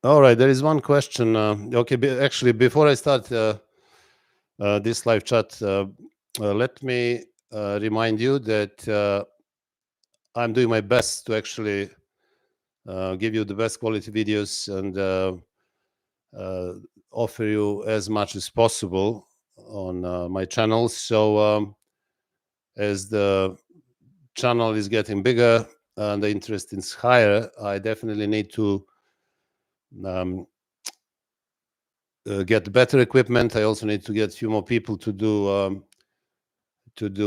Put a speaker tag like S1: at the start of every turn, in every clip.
S1: All right, there is one question. Okay, actually, before I start this live chat, let me remind you that I'm doing my best to actually give you the best quality videos and offer you as much as possible on my channel. So as the channel is getting bigger and the interest is higher, I definitely need to um, get better equipment. I also need to get a few more people to do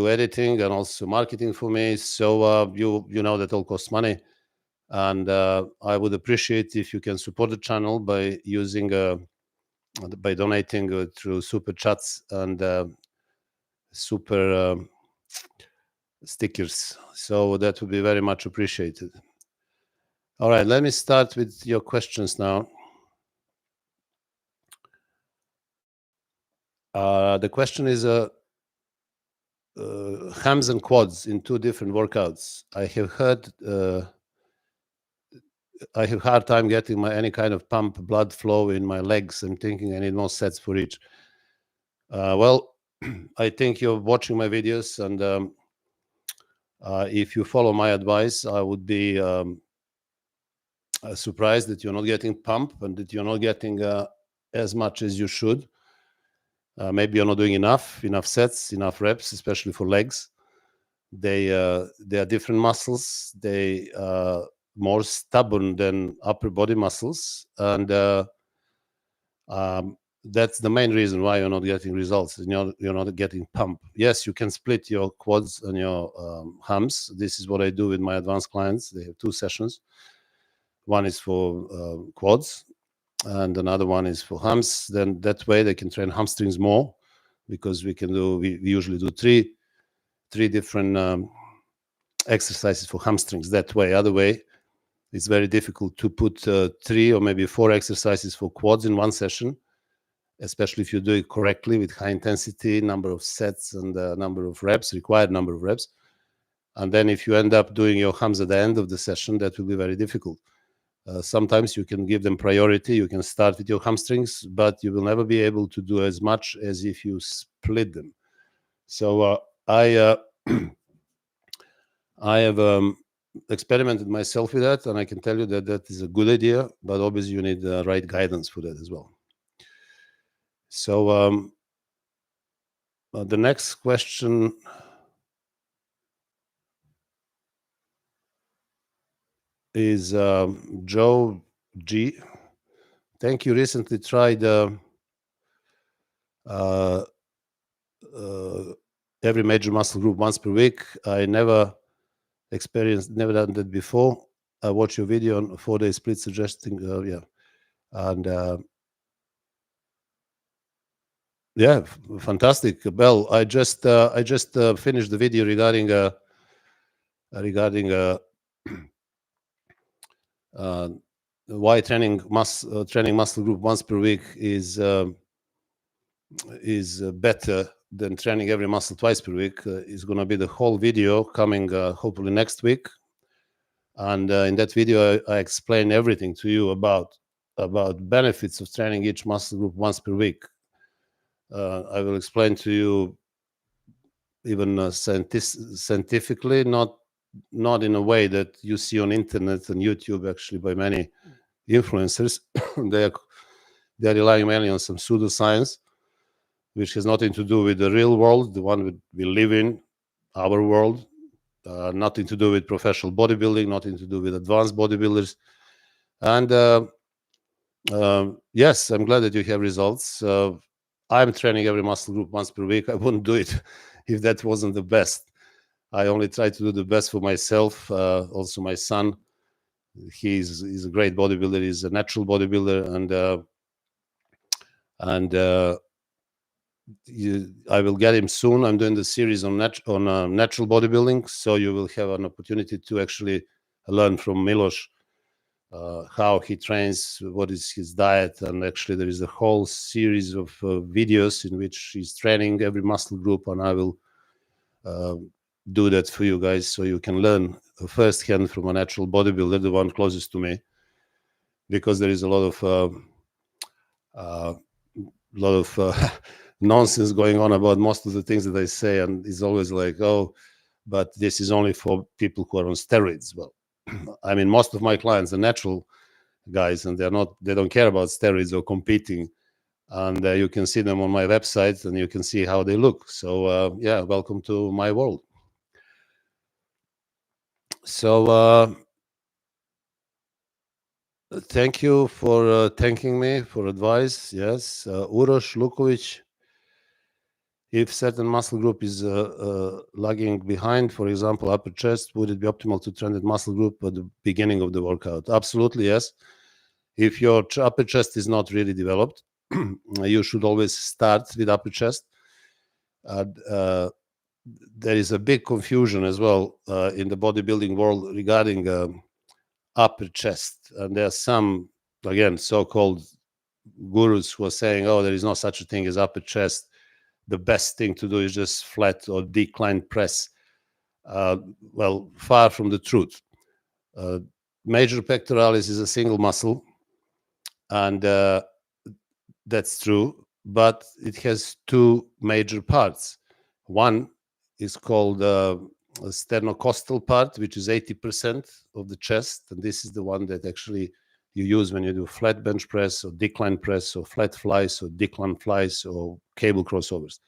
S1: editing and also marketing for me. So you know that all costs money, and I would appreciate if you can support the channel by using by donating through super chats and super stickers. So that would be very much appreciated. All right, let me start with your questions now. The question is hams and quads in two different workouts. I have heard I have hard time getting any kind of pump blood flow in my legs. I'm thinking I need more sets for each. Well, I think you're watching my videos, and if you follow my advice, I would be surprised that you're not getting pump and that you're not getting as much as you should. Maybe you're not doing enough sets, enough reps, especially for legs. They are different muscles. They are more stubborn than upper body muscles, and that's the main reason why you're not getting results. You're not getting pump. Yes, you can split your quads and your hams. This is what I do with my advanced clients. They have 2 sessions. One is for quads, and another one is for hams. Then that way they can train hamstrings more, because we usually do three different exercises for hamstrings that way. Other way, it's very difficult to put 3 or maybe 4 exercises for quads in one session, especially if you do it correctly with high intensity, number of sets and number of reps, required number of reps. And then if you end up doing your hams at the end of the session, that will be very difficult. Sometimes you can give them priority. You can start with your hamstrings, but you will never be able to do as much as if you split them. So I have experimented myself with that, and I can tell you that that is a good idea, but obviously you need the right guidance for that as well. So the next question is Joe G. Thank you. Recently tried every major muscle group once per week. I never done that before. I watched your video on 4-day split suggesting, and yeah, fantastic. Well, I just finished the video regarding why training muscle group once per week is better than training every muscle twice per week. Is going to be the whole video coming hopefully next week, and in that video I explain everything to you about benefits of training each muscle group once per week. I will explain to you even scientifically, not in a way that you see on internet and YouTube, actually, by many influencers. They are relying mainly on some pseudoscience, which has nothing to do with the real world, the one we live in, our world. Nothing to do with professional bodybuilding, nothing to do with advanced bodybuilders. And yes, I'm glad that you have results. I'm training every muscle group once per week. I wouldn't do it if that wasn't the best. I only try to do the best for myself. Also, my son, he's a great bodybuilder. He's a natural bodybuilder, and I will get him soon. I'm doing the series on natural bodybuilding, so you will have an opportunity to actually learn from Milos how he trains, what is his diet, and actually there is a whole series of videos in which he's training every muscle group, and I will do that for you guys so you can learn firsthand from a natural bodybuilder, the one closest to me. because there is a lot of nonsense going on about most of the things that I say, and it's always like, oh, but this is only for people who are on steroids. Well, I mean, most of my clients are natural guys, and they don't care about steroids or competing. And you can see them on my website, and you can see how they look. So yeah, welcome to my world. So thank you for thanking me for advice. Yes, Uroš Lukovic. If certain muscle group is lagging behind, for example, upper chest, would it be optimal to train that muscle group at the beginning of the workout? Absolutely, yes. If your upper chest is not really developed, you should always start with upper chest. There is a big confusion as well in the bodybuilding world regarding upper chest. And there are some, again, so-called gurus who are saying, oh, there is no such a thing as upper chest. The best thing to do is just flat or decline press. Well, far from the truth. Major pectoralis is a single muscle, and that's true, but it has two major parts. One is called a sternocostal part, which is 80% of the chest, and this is the one that actually you use when you do flat bench press or decline press or flat flies or decline flies or cable crossovers.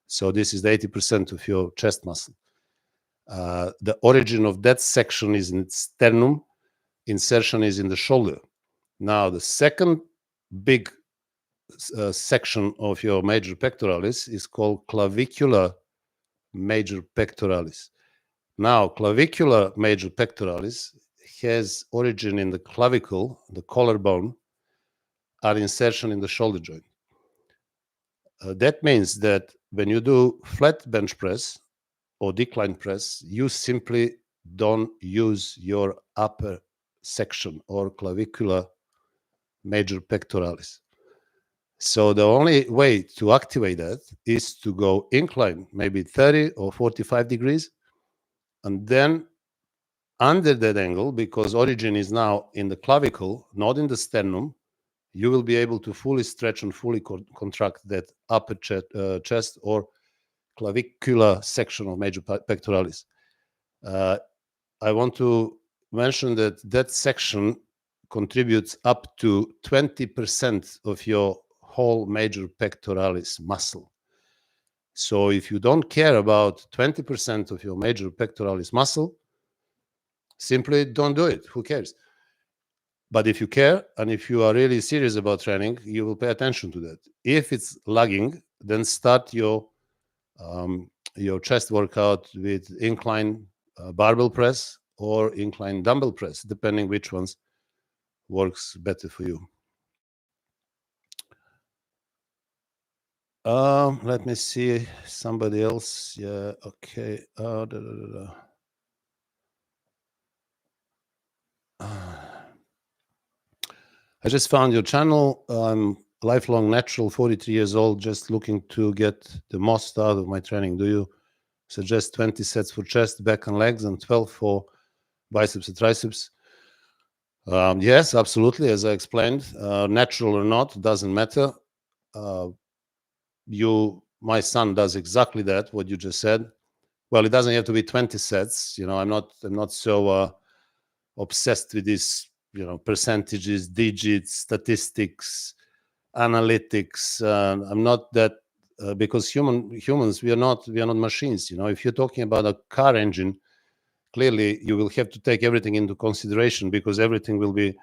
S1: So this is the 80% of your chest muscle. The origin of that section is in sternum, insertion is in the shoulder. Now, the second big section of your major pectoralis is called clavicular major pectoralis. Now, clavicular major pectoralis has origin in the clavicle, the collarbone, and insertion in the shoulder joint. That means that when you do flat bench press or decline press, you simply don't use your upper section or clavicular major pectoralis. So the only way to activate that is to go incline, maybe 30 or 45 degrees, and then under that angle, because origin is now in the clavicle, not in the sternum, you will be able to fully stretch and fully contract that upper chest or clavicular section of major pectoralis. I want to mention that that section contributes up to 20% of your whole major pectoralis muscle. So if you don't care about 20% of your major pectoralis muscle, simply don't do it. Who cares? But if you care, and if you are really serious about training, you will pay attention to that. If it's lagging, then start your chest workout with incline barbell press or incline dumbbell press, depending which ones works better for you. Let me see somebody else. Yeah, okay. I just found your channel. I'm lifelong natural, 43 years old, just looking to get the most out of my training. Do you suggest 20 sets for chest, back, and legs, and 12 for biceps and triceps? Yes, absolutely. As I explained, natural or not, doesn't matter. My son does exactly that, what you just said. Well, it doesn't have to be 20 sets. I'm not so obsessed with this, percentages, digits, statistics, analytics. I'm not that because humans, we are not machines. If you're talking about a car engine, clearly you will have to take everything into consideration because everything will be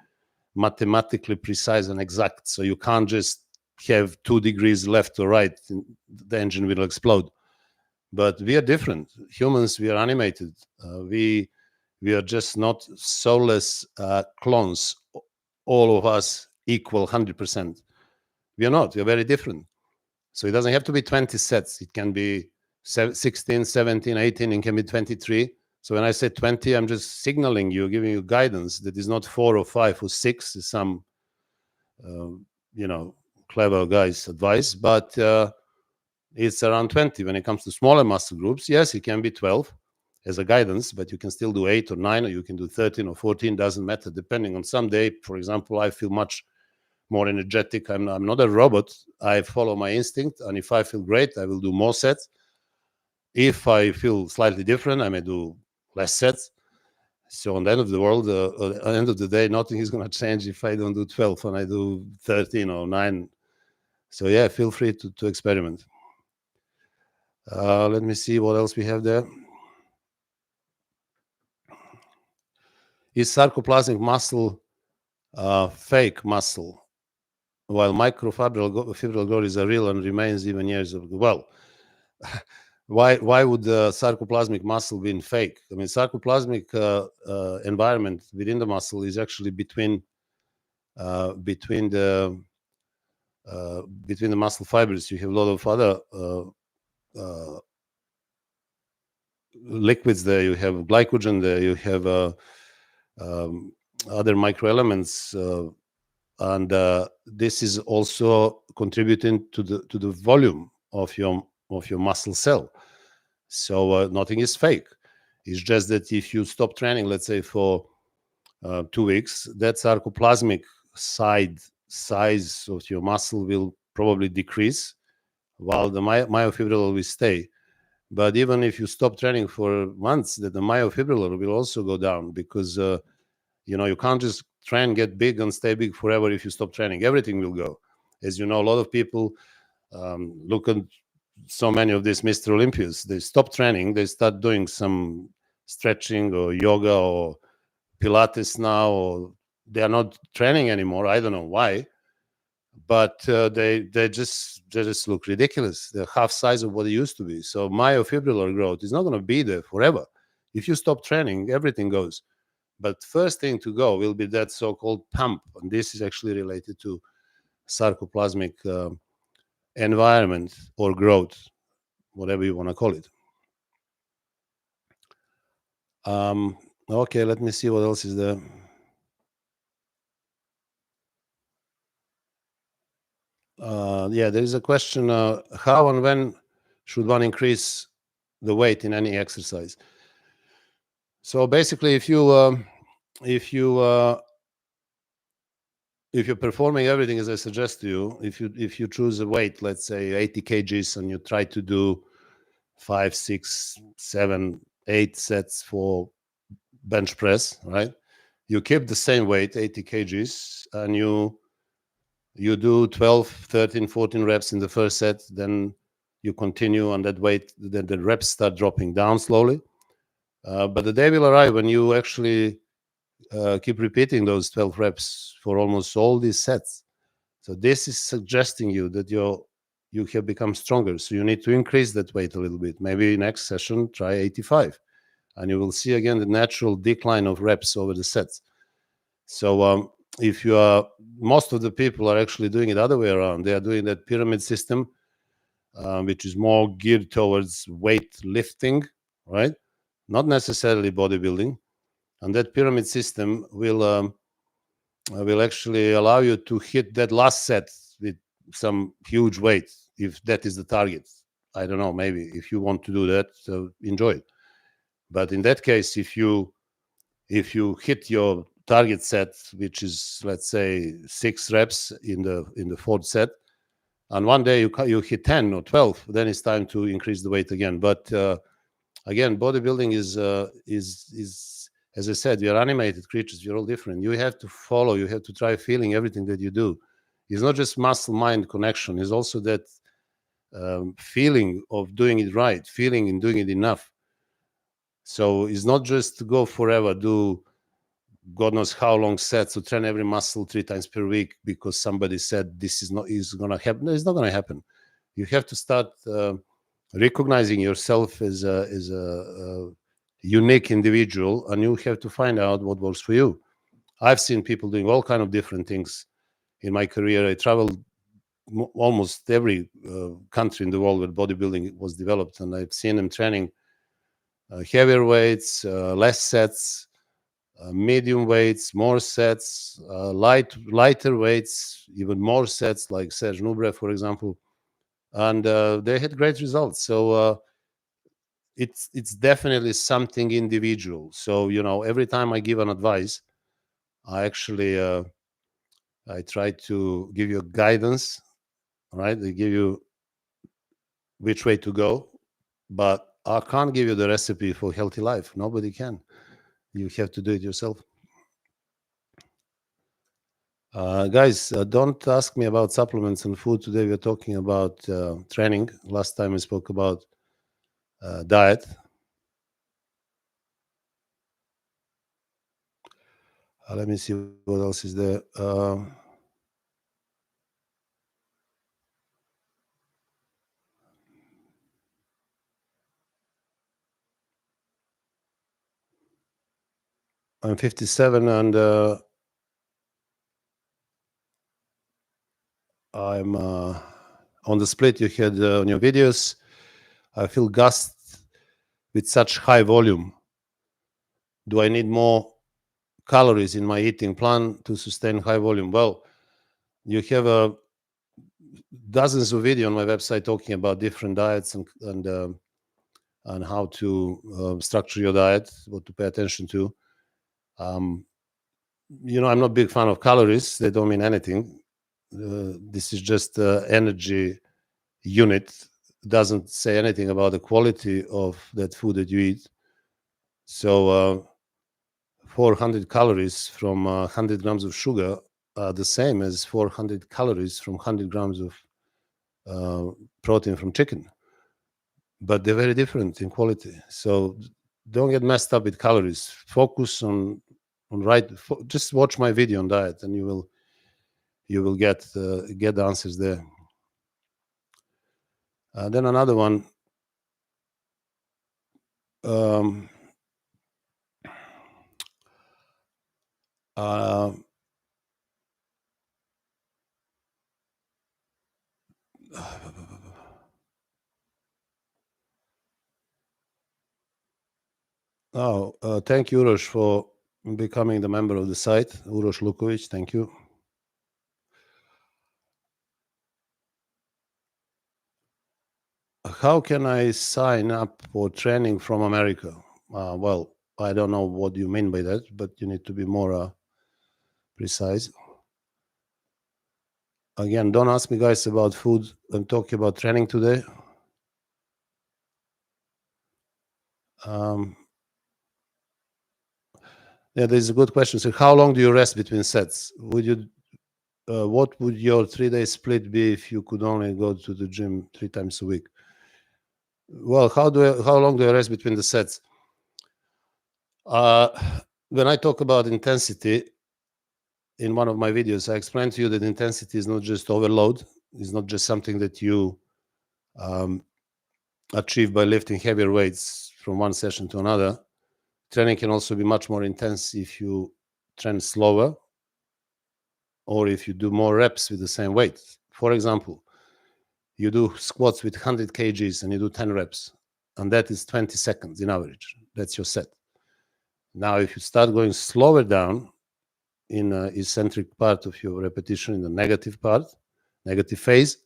S1: mathematically precise and exact. So you can't just have 2 degrees left or right, the engine will explode. But we are different. Humans, we are animated. We are just not soulless clones. All of us equal 100%. We are not. We are very different. So it doesn't have to be 20 sets. It can be 16, 17, 18. It can be 23. So when I say 20, I'm just signaling you, giving you guidance that is not 4 or 5 or 6, is some, clever guy's advice. But it's around 20 when it comes to smaller muscle groups. Yes, it can be 12. as a guidance, but you can still do 8 or 9, or you can do 13 or 14, doesn't matter, depending on some day. For example, I feel much more energetic. I'm not a robot. I follow my instinct, and if I feel great, I will do more sets. If I feel slightly different, I may do less sets. So on the end of the world, at the end of the day, nothing is going to change if I don't do 12 and I do 13 or 9. So yeah, feel free to experiment. Let me see what else we have there. Is sarcoplasmic muscle fake muscle, while microfibril growth is a real and remains even years ago? Well, why would the sarcoplasmic muscle be fake? I mean, sarcoplasmic environment within the muscle is actually between the muscle fibers. You have a lot of other liquids there. You have glycogen there. You have other microelements, and this is also contributing to the volume of your muscle cell. So nothing is fake. It's just that if you stop training, let's say for 2 weeks, that sarcoplasmic size of your muscle will probably decrease, while the myofibrillar will stay. But even if you stop training for months, that the myofibrillar will also go down, because you can't just try and get big and stay big forever. If you stop training, everything will go. As you know, a lot of people look at so many of these Mr. Olympians. They stop training, they start doing some stretching or yoga or Pilates now, or they are not training anymore. I don't know why, but they just look ridiculous. They're half size of what they used to be. So myofibrillar growth is not going to be there forever. If you stop training, everything goes. But first thing to go will be that so-called pump, and this is actually related to sarcoplasmic environment or growth, whatever you want to call it. Okay, let me see what else is there. Yeah, there is a question: how and when should one increase the weight in any exercise? So basically, if you're performing everything as I suggest to you, if you choose a weight, let's say 80 kgs, and you try to do 5, 6, 7, 8 sets for bench press, right? You keep the same weight, 80 kgs, and you do 12, 13, 14 reps in the first set, then you continue on that weight, then the reps start dropping down slowly. But the day will arrive when you actually keep repeating those 12 reps for almost all these sets. So this is suggesting you that you have become stronger. So you need to increase that weight a little bit. Maybe next session, try 85. And you will see again the natural decline of reps over the sets. So if you are, most of the people are actually doing it the other way around. They are doing that pyramid system, which is more geared towards weight lifting, right? Not necessarily bodybuilding. And that pyramid system will actually allow you to hit that last set with some huge weight, if that is the target. I don't know, maybe if you want to do that, enjoy it. But in that case, if you hit your target set, which is, let's say, 6 reps in the fourth set, and one day you hit 10 or 12, then it's time to increase the weight again. But again, bodybuilding is as I said, we are animated creatures. We're all different. You have to follow. You have to try feeling everything that you do. It's not just muscle-mind connection. It's also that feeling of doing it right, feeling in doing it enough. So it's not just to go forever, do God knows how long sets, to train every muscle 3 times per week because somebody said this is going to happen. No, it's not going to happen. You have to start recognizing yourself as a unique individual, and you have to find out what works for you. I've seen people doing all kind of different things in my career. I traveled almost every country in the world where bodybuilding was developed, and I've seen them training heavier weights, less sets, medium weights, more sets, lighter weights, even more sets, like Serge Nubrev, for example, and they had great results. So it's definitely something individual. So every time I give an advice, I actually I try to give you guidance, right? They give you which way to go, but I can't give you the recipe for healthy life. Nobody can. You have to do it yourself. Guys, don't ask me about supplements and food. Today we're talking about training. Last time we spoke about diet. Let me see what else is there. I'm 57 and I'm on the split you had on your videos. I feel gassed with such high volume. Do I need more calories in my eating plan to sustain high volume? Well, you have dozens of videos on my website talking about different diets and how to structure your diet, what to pay attention to. I'm not a big fan of calories. They don't mean anything. This is just energy unit. Doesn't say anything about the quality of that food that you eat. So 400 calories from 100 grams of sugar are the same as 400 calories from 100 grams of protein from chicken, but they're very different in quality. So don't get messed up with calories. Focus on right. Just watch my video on diet, and you will get the answers there. Then another one. Um, uh, thank you, Uroš, for becoming the member of the site. Uroš Lukovic, thank you. How can I sign up for training from America? Well, I don't know what you mean by that, but you need to be more precise. Again, don't ask me, guys, about food. I'm talking about training today. Yeah, there's a good question. So, how long do you rest between sets? What would your 3-day split be if you could only go to the gym 3 times a week? Well, how long do I rest between the sets? When I talk about intensity in one of my videos, I explained to you that intensity is not just overload. It's not just something that you achieve by lifting heavier weights from one session to another. Training can also be much more intense if you train slower or if you do more reps with the same weight. For example, you do squats with 100 kgs and you do 10 reps, and that is 20 seconds in average. That's your set. Now, if you start going slower down in the eccentric part of your repetition, in the negative phase,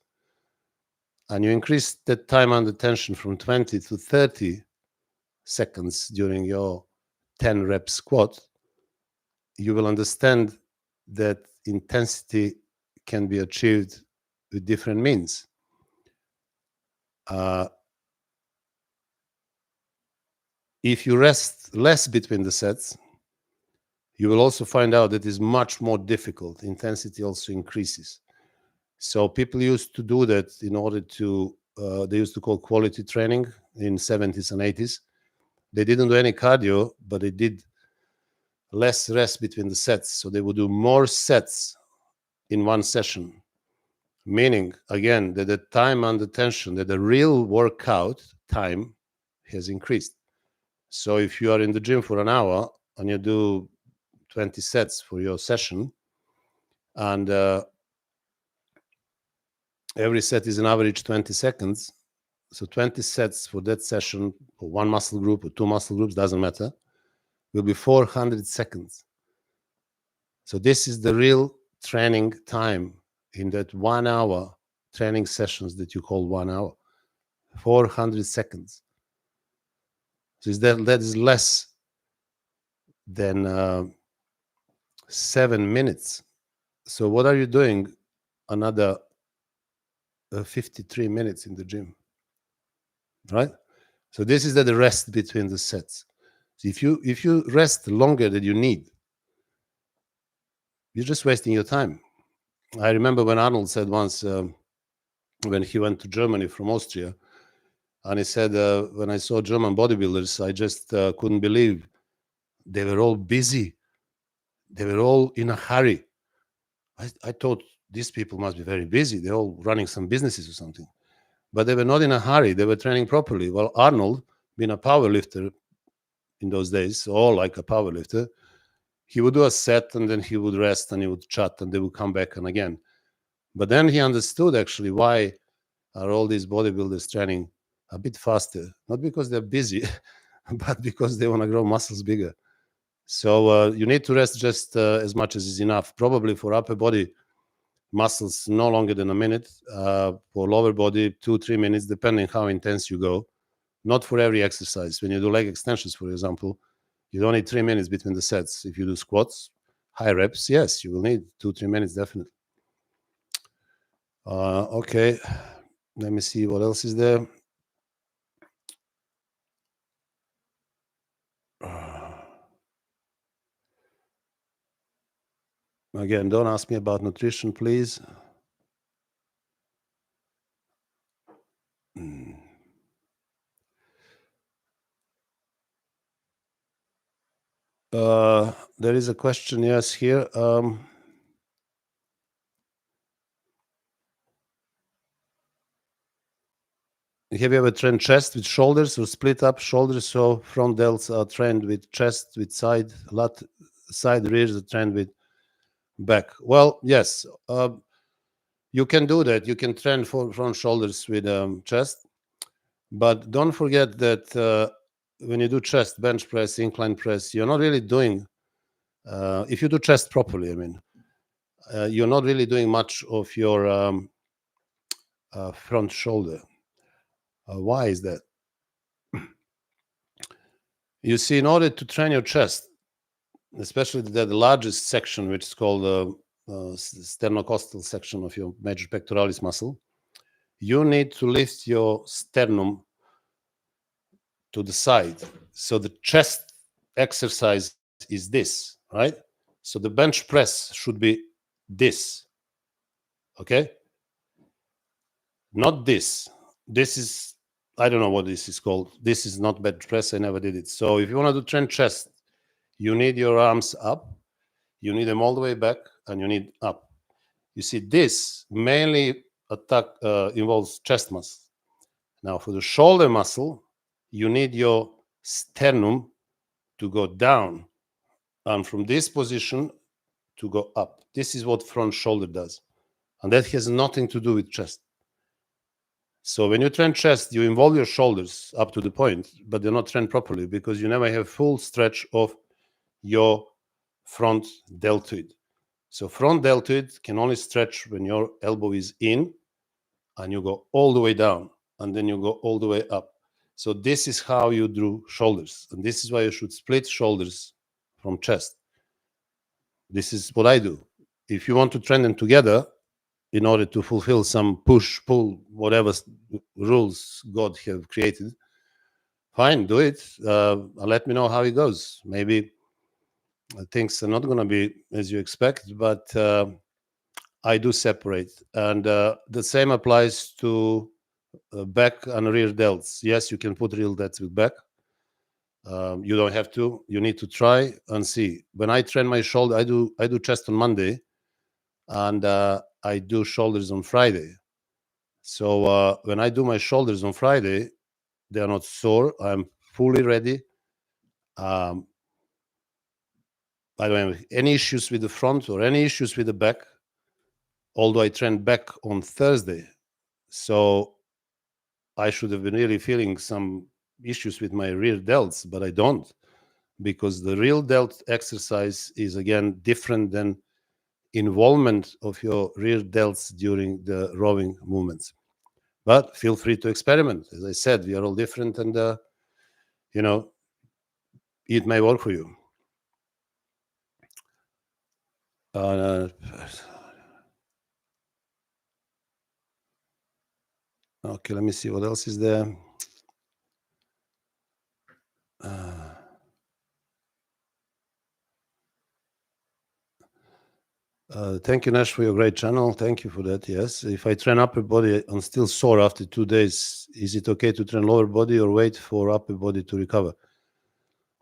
S1: and you increase that time under tension from 20 to 30 seconds during your 10 rep squat, you will understand that intensity can be achieved with different means. If you rest less between the sets, you will also find out that it's much more difficult. Intensity also increases. So people used to do that in order to, they used to call quality training in 70s and 80s. They didn't do any cardio, but they did less rest between the sets. So they would do more sets in one session, meaning, again, that the time under tension, that the real workout time has increased. So if you are in the gym for an hour and you do 20 sets for your session, and every set is an average 20 seconds, so 20 sets for that session, or one muscle group or two muscle groups, doesn't matter, will be 400 seconds. So this is the real training time in that 1 hour training sessions that you call 1 hour, 400 seconds. So that is less than 7 minutes. So what are you doing another 53 minutes in the gym, right? So this is the rest between the sets. So if you rest longer than you need, you're just wasting your time. I remember when Arnold said once, when he went to Germany from Austria, and he said, when I saw German bodybuilders, I just couldn't believe they were all busy. They were all in a hurry. I thought these people must be very busy. They're all running some businesses or something. But they were not in a hurry. They were training properly. Well, Arnold, being a power lifter in those days, all like a power lifter, he would do a set and then he would rest and he would chat and they would come back and again. But then he understood actually why are all these bodybuilders training a bit faster, not because they're busy, but because they want to grow muscles bigger. So you need to rest just as much as is enough. Probably for upper body muscles, no longer than a minute. For lower body, 2-3 minutes, depending how intense you go. Not for every exercise. When you do leg extensions, for example, you don't need 3 minutes between the sets. If you do squats, high reps, yes, you will need 2-3 minutes, definitely. Okay, let me see what else is there. Again, don't ask me about nutrition, please. There is a question, yes, here. Have you ever trained chest with shoulders or split up shoulders? So front delts are trained with chest, with side rears are trained with back. Well, yes, you can do that. You can train for front shoulders with chest, but don't forget that when you do chest, bench press, incline press, you're not really doing. If you do chest properly, I mean, you're not really doing much of your front shoulder. Why is that? You see, in order to train your chest, especially the largest section, which is called the sternocostal section of your major pectoralis muscle, you need to lift your sternum to the side. So the chest exercise is this, right? So the bench press should be this, okay? Not this. This is, I don't know what this is called. This is not bench press. I never did it. So if you want to do train chest, you need your arms up, you need them all the way back, and you need up. You see, this mainly involves chest muscle. Now, for the shoulder muscle, you need your sternum to go down, and from this position to go up. This is what front shoulder does, and that has nothing to do with chest. So when you train chest, you involve your shoulders up to the point, but they're not trained properly because you never have full stretch of your front deltoid. So front deltoid can only stretch when your elbow is in and you go all the way down and then you go all the way up. So this is how you do shoulders. And this is why you should split shoulders from chest. This is what I do. If you want to train them together in order to fulfill some push, pull, whatever rules God have created, fine, do it. Let me know how it goes. Maybe things are not going to be as you expect, but I do separate. And the same applies to back and rear delts. Yes, you can put rear delts with back. You don't have to. You need to try and see. When I train my shoulder, I do chest on Monday, and I do shoulders on Friday. So when I do my shoulders on Friday, they are not sore. I'm fully ready. I don't have any issues with the front or any issues with the back, although I train back on Thursday. So I should have been really feeling some issues with my rear delts, but I don't, because the real delt exercise is again different than involvement of your rear delts during the rowing movements. But feel free to experiment. As I said, we are all different, and you know, it may work for you. Okay, let me see what else is there. Thank you, Nash, for your great channel. Thank you for that. Yes, if I train upper body and still sore after 2 days, is it okay to train lower body or wait for upper body to recover?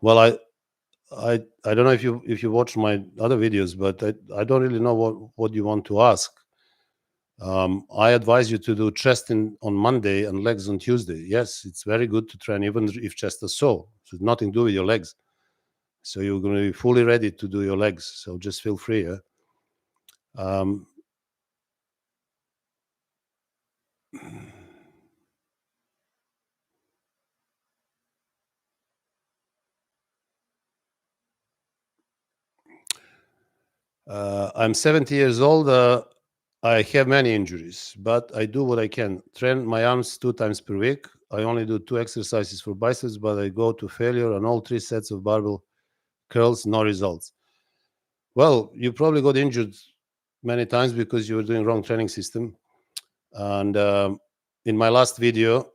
S1: Well, I don't know if you watch my other videos, but I don't really know what you want to ask. I advise you to do chest on Monday and legs on Tuesday. Yes, it's very good to train even if chest is sore. So it's nothing to do with your legs. So you're going to be fully ready to do your legs. So just feel free. Yeah? I'm 70 years old. I have many injuries, but I do what I can. Train my arms 2 times per week. I only do 2 exercises for biceps, but I go to failure on all 3 sets of barbell curls, no results. Well, you probably got injured many times because you were doing wrong training system. And in my last video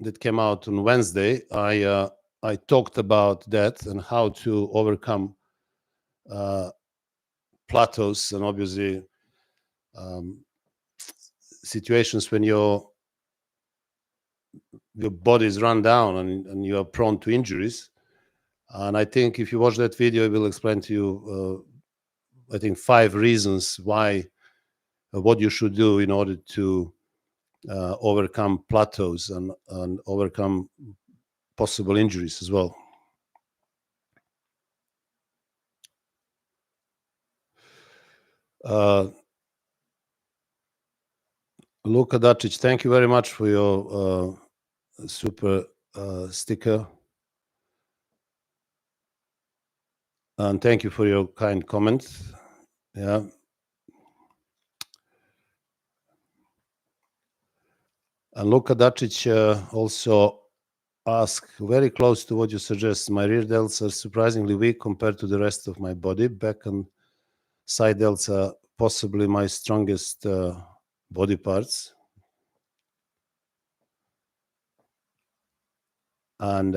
S1: that came out on Wednesday, I talked about that and how to overcome plateaus and obviously situations when your body is run down and you are prone to injuries. And I think if you watch that video, it will explain to you, I think, 5 reasons why, what you should do in order to overcome plateaus and overcome possible injuries as well. Luka Dacic, thank you very much for your super sticker. And thank you for your kind comment. Yeah. And Luka Dacic also asked, very close to what you suggest. My rear delts are surprisingly weak compared to the rest of my body. Back and side delts are possibly my strongest body parts. And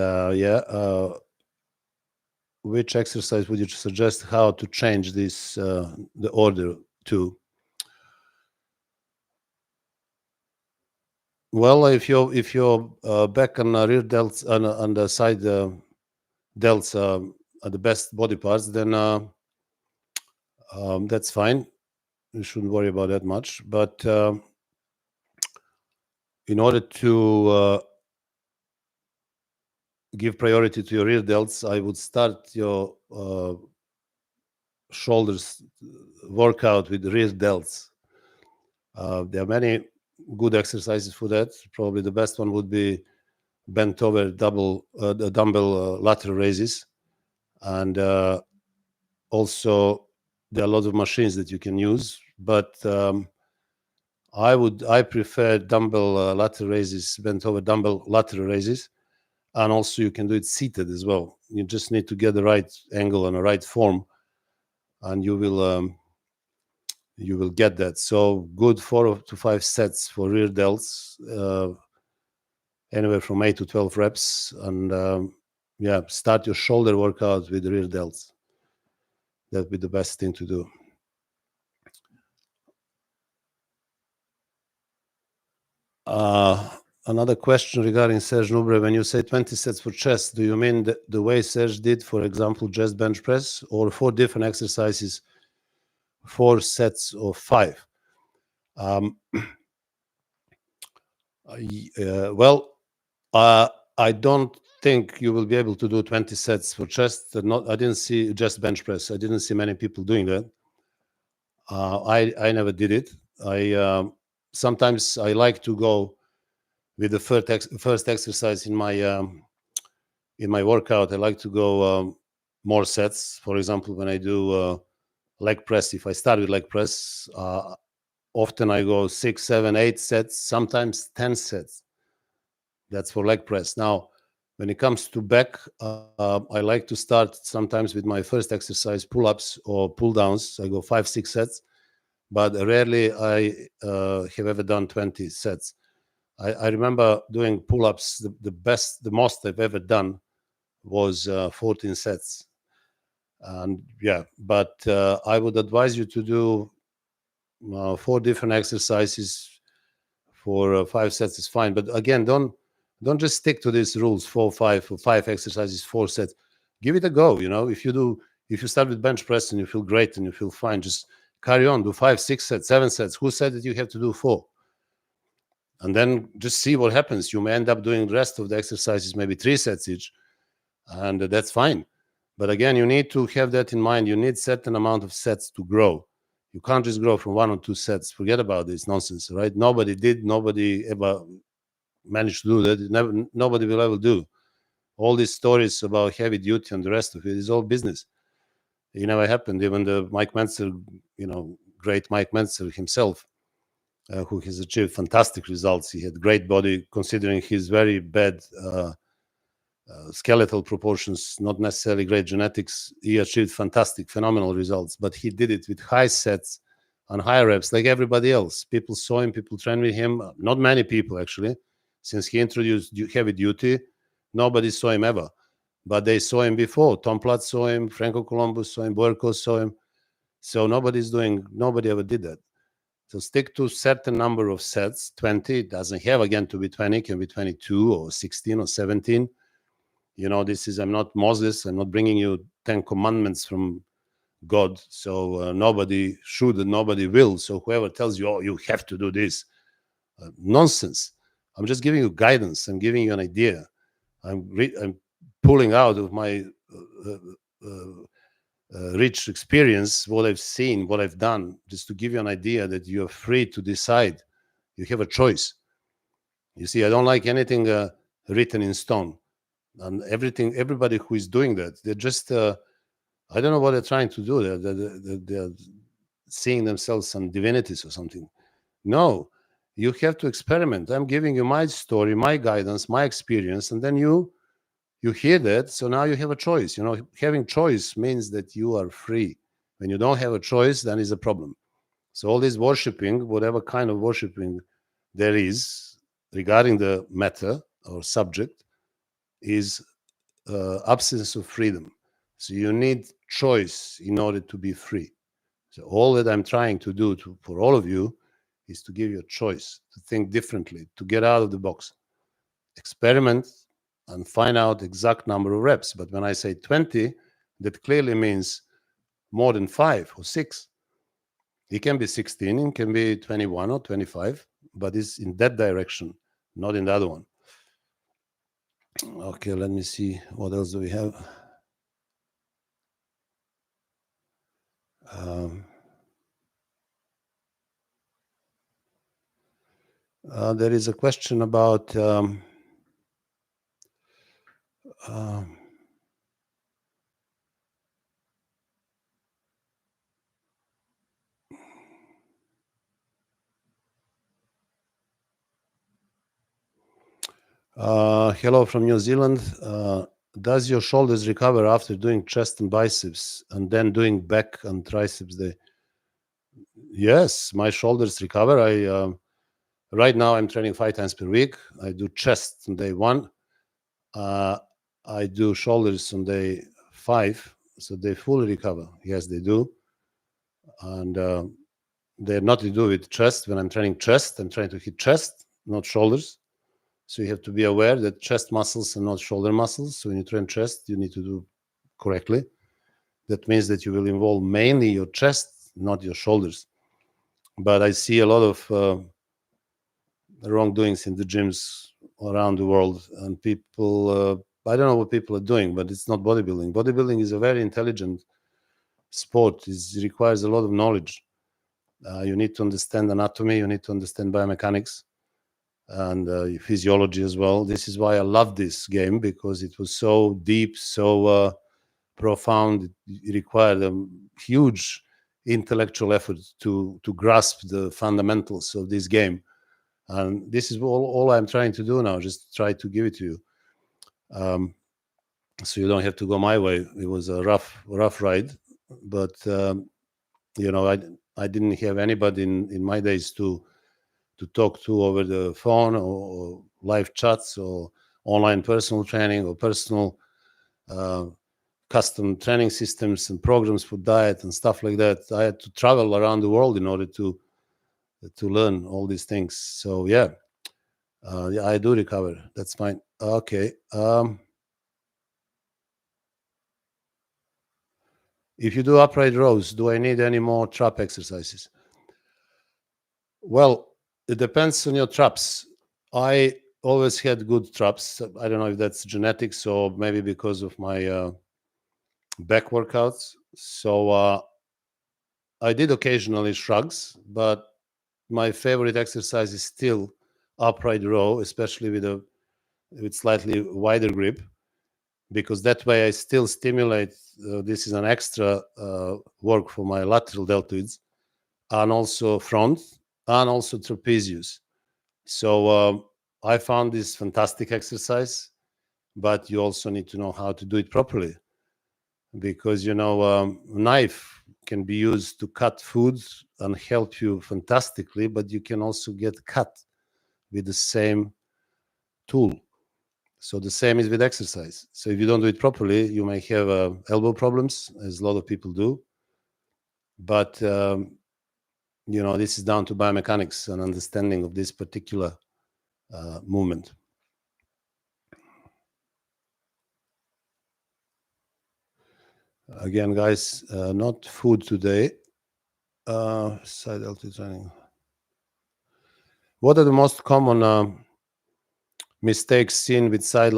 S1: which exercise would you suggest? How to change this the order to? Well, if your back and rear delts and the side delts are the best body parts, then that's fine. You shouldn't worry about that much. But in order to give priority to your rear delts, I would start your shoulders workout with rear delts. There are many good exercises for that. Probably the best one would be bent over dumbbell lateral raises, and also there are lots of machines that you can use. But I prefer dumbbell lateral raises, bent over dumbbell lateral raises, and also you can do it seated as well. You just need to get the right angle and the right form, and you will get that. So good 4 to 5 sets for rear delts, anywhere from 8 to 12 reps, and start your shoulder workout with rear delts. That'd be the best thing to do. Another question regarding Serge Nubre. When you say 20 sets for chest, do you mean the way Serge did, for example, chest bench press, or 4 different exercises, 4 sets of 5? I don't think you will be able to do 20 sets for chest. I didn't see just bench press. I didn't see many people doing that. I never did it. Sometimes I like to go with the first exercise in my workout. I like to go more sets. For example, when I do leg press, if I start with leg press, often I go 6, 7, 8 sets, sometimes 10 sets. That's for leg press. Now, When it comes to back, I like to start sometimes with my first exercise, pull-ups or pull-downs. I go 5-6 sets, but rarely I have ever done 20 sets. I remember doing pull-ups. The most I've ever done was 14 sets. And yeah, but I would advise you to do 4 different exercises for 5 sets is fine. But again, don't just stick to these rules, 4-5 or 5 exercises, 4 sets. Give it a go. If you start with bench press and you feel great and you feel fine, just carry on, do 5, 6 sets, 7 sets. Who said that you have to do 4? And then just see what happens. You may end up doing the rest of the exercises, maybe 3 sets each, and that's fine. But again, you need to have that in mind. You need certain amount of sets to grow. You can't just grow from 1 or 2 sets. Forget about this nonsense, right? Nobody did. Nobody ever managed to do that. Nobody will ever do. All these stories about heavy duty and the rest of it is all business. It never happened. Even the Mike Mentzer, great Mike Mentzer himself, who has achieved fantastic results. He had great body considering his very bad skeletal proportions, not necessarily great genetics. He achieved fantastic, phenomenal results, but he did it with high sets and high reps like everybody else. People saw him, people trained with him. Not many people, actually. Since he introduced heavy duty, nobody saw him ever. But they saw him before. Tom Platz saw him, Franco Colombo saw him, Borko saw him. So nobody ever did that. So stick to certain number of sets, 20. It doesn't have, again, to be 20. It can be 22 or 16 or 17. I'm not Moses. I'm not bringing you 10 commandments from God. So nobody should and nobody will. So whoever tells you, oh, you have to do this, nonsense. I'm just giving you guidance. I'm giving you an idea. I'm pulling out of my rich experience what I've seen, what I've done, just to give you an idea that you're free to decide. You have a choice. You see, I don't like anything written in stone. And everybody who is doing that, they're just, I don't know what they're trying to do. They're seeing themselves some divinities or something. No, you have to experiment. I'm giving you my story, my guidance, my experience, and then you hear that. So now you have a choice. Having choice means that you are free. When you don't have a choice, then is a problem. So all this worshiping, whatever kind of worshiping there is regarding the matter or subject, is absence of freedom. So you need choice in order to be free. So all that I'm trying to do for all of you is to give you a choice, to think differently, to get out of the box, experiment, and find out exact number of reps. But when I say 20, that clearly means more than 5 or 6. It can be 16, it can be 21 or 25, but it's in that direction, not in the other one. Okay, let me see. What else do we have? There is a question about hello from New Zealand. Does your shoulders recover after doing chest and biceps and then doing back and triceps day? Yes, my shoulders recover. Right now I'm training 5 times per week. I do chest on day 1. I do shoulders on day 5, so they fully recover. Yes, they do. And they're not to do with chest. When I'm training chest, I'm trying to hit chest, not shoulders. So you have to be aware that chest muscles are not shoulder muscles. So when you train chest, you need to do correctly. That means that you will involve mainly your chest, not your shoulders. But I see a lot of wrongdoings in the gyms around the world, and people, I don't know what people are doing, but it's not bodybuilding. Bodybuilding is a very intelligent sport. It requires a lot of knowledge. You need to understand anatomy, you need to understand biomechanics, and physiology as well. This is why I love this game, because it was so deep, so profound. It required a huge intellectual effort to grasp the fundamentals of this game. And this is all I'm trying to do now, just try to give it to you. So you don't have to go my way. It was a rough ride, but I didn't have anybody in my days to talk to over the phone or live chats or online personal training or personal custom training systems and programs for diet and stuff like that. I had to travel around the world in order to learn all these things. So yeah, I do recover. That's fine. Okay. If you do upright rows, do I need any more trap exercises? Well, it depends on your traps. I always had good traps. I don't know if that's genetics or maybe because of my back workouts. So I did occasionally shrugs, but my favorite exercise is still upright row, especially with slightly wider grip, because that way I still stimulate. This is an extra work for my lateral deltoids, and also front, and also trapezius. So I found this fantastic exercise, but you also need to know how to do it properly, because knife can be used to cut food and help you fantastically, but you can also get cut with the same tool. So the same is with exercise. So if you don't do it properly, you may have elbow problems, as a lot of people do. But this is down to biomechanics and understanding of this particular movement. Again, guys, not food today. Side deltoid training. What are the most common mistakes seen with side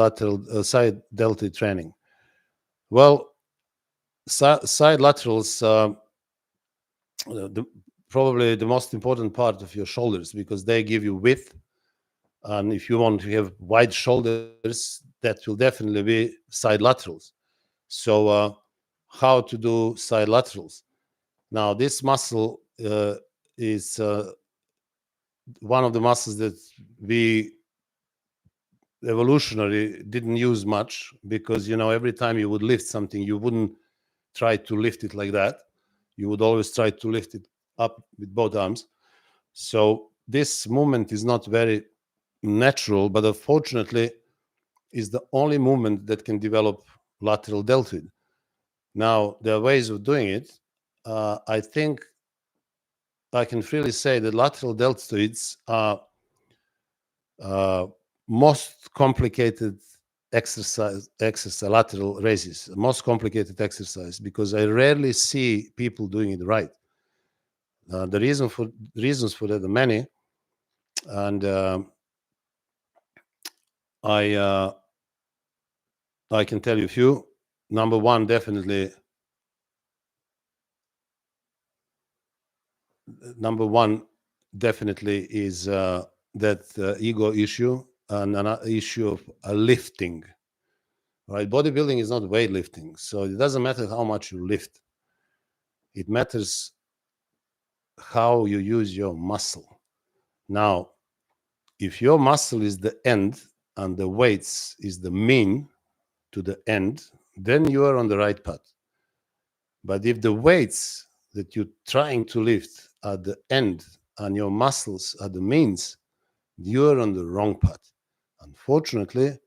S1: deltoid training? Well, side laterals, probably the most important part of your shoulders, because they give you width. And if you want to have wide shoulders, that will definitely be side laterals. So how to do side laterals? Now, this muscle is one of the muscles that we evolutionary didn't use much, because every time you would lift something, you wouldn't try to lift it like that. You would always try to lift it up with both arms. So this movement is not very natural, but unfortunately is the only movement that can develop lateral deltoid. Now, there are ways of doing it. I think I can freely say that lateral deltoids are most complicated exercise, lateral raises, most complicated exercise, because I rarely see people doing it right. The reasons for that are many, and I can tell you a few. Number one, definitely. Number one, definitely is that ego issue, and an issue of lifting. Right? Bodybuilding is not weightlifting, so it doesn't matter how much you lift. It matters how you use your muscle. Now, if your muscle is the end and the weights is the mean to the end, then you are on the right path. But if the weights that you're trying to lift are the end and your muscles are the means, you're on the wrong path. Unfortunately,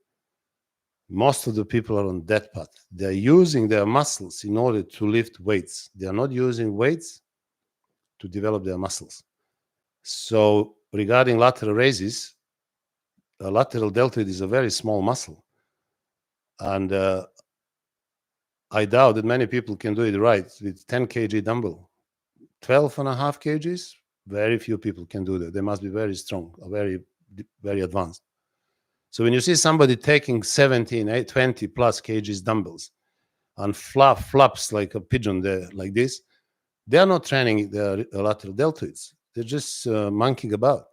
S1: most of the people are on that path. They're using their muscles in order to lift weights. They are not using weights to develop their muscles. So regarding lateral raises, a lateral deltoid is a very small muscle. And I doubt that many people can do it right with 10 kg dumbbell. 12 and a half kgs, very few people can do that. They must be very strong, very, very advanced. So when you see somebody taking 17, 20 plus kgs dumbbells and flaps like a pigeon there, like this, they are not training their lateral deltoids. They're just monkeying about.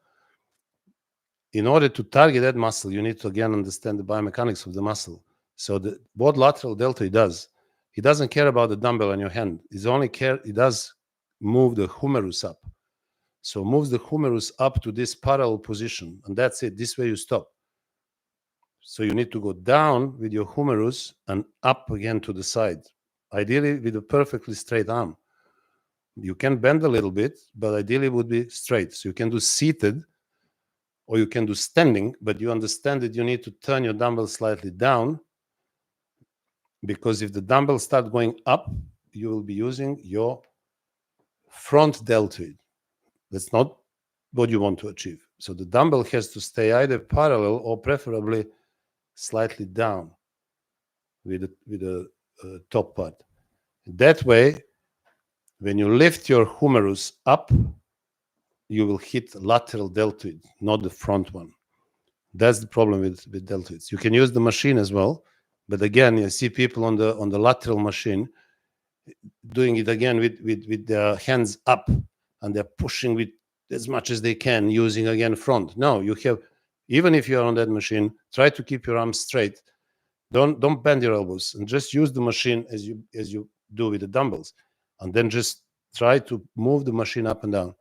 S1: In order to target that muscle, you need to again understand the biomechanics of the muscle. So what lateral deltoid does, he doesn't care about the dumbbell in your hand. He does move the humerus up. So moves the humerus up to this parallel position, and that's it. This way you stop. So you need to go down with your humerus and up again to the side, ideally with a perfectly straight arm. You can bend a little bit, but ideally it would be straight. So you can do seated or you can do standing, but you understand that you need to turn your dumbbell slightly down, because if the dumbbells start going up, you will be using your front deltoid. That's not what you want to achieve. So the dumbbell has to stay either parallel or preferably slightly down with the top part. That way, when you lift your humerus up, you will hit lateral deltoid, not the front one. That's the problem with deltoids. You can use the machine as well, but again, you see people on the lateral machine doing it again with their hands up, and they're pushing with as much as they can, using again front. No, you have, even if you're on that machine, try to keep your arms straight. Don't bend your elbows, and just use the machine as you do with the dumbbells, and then just try to move the machine up and down.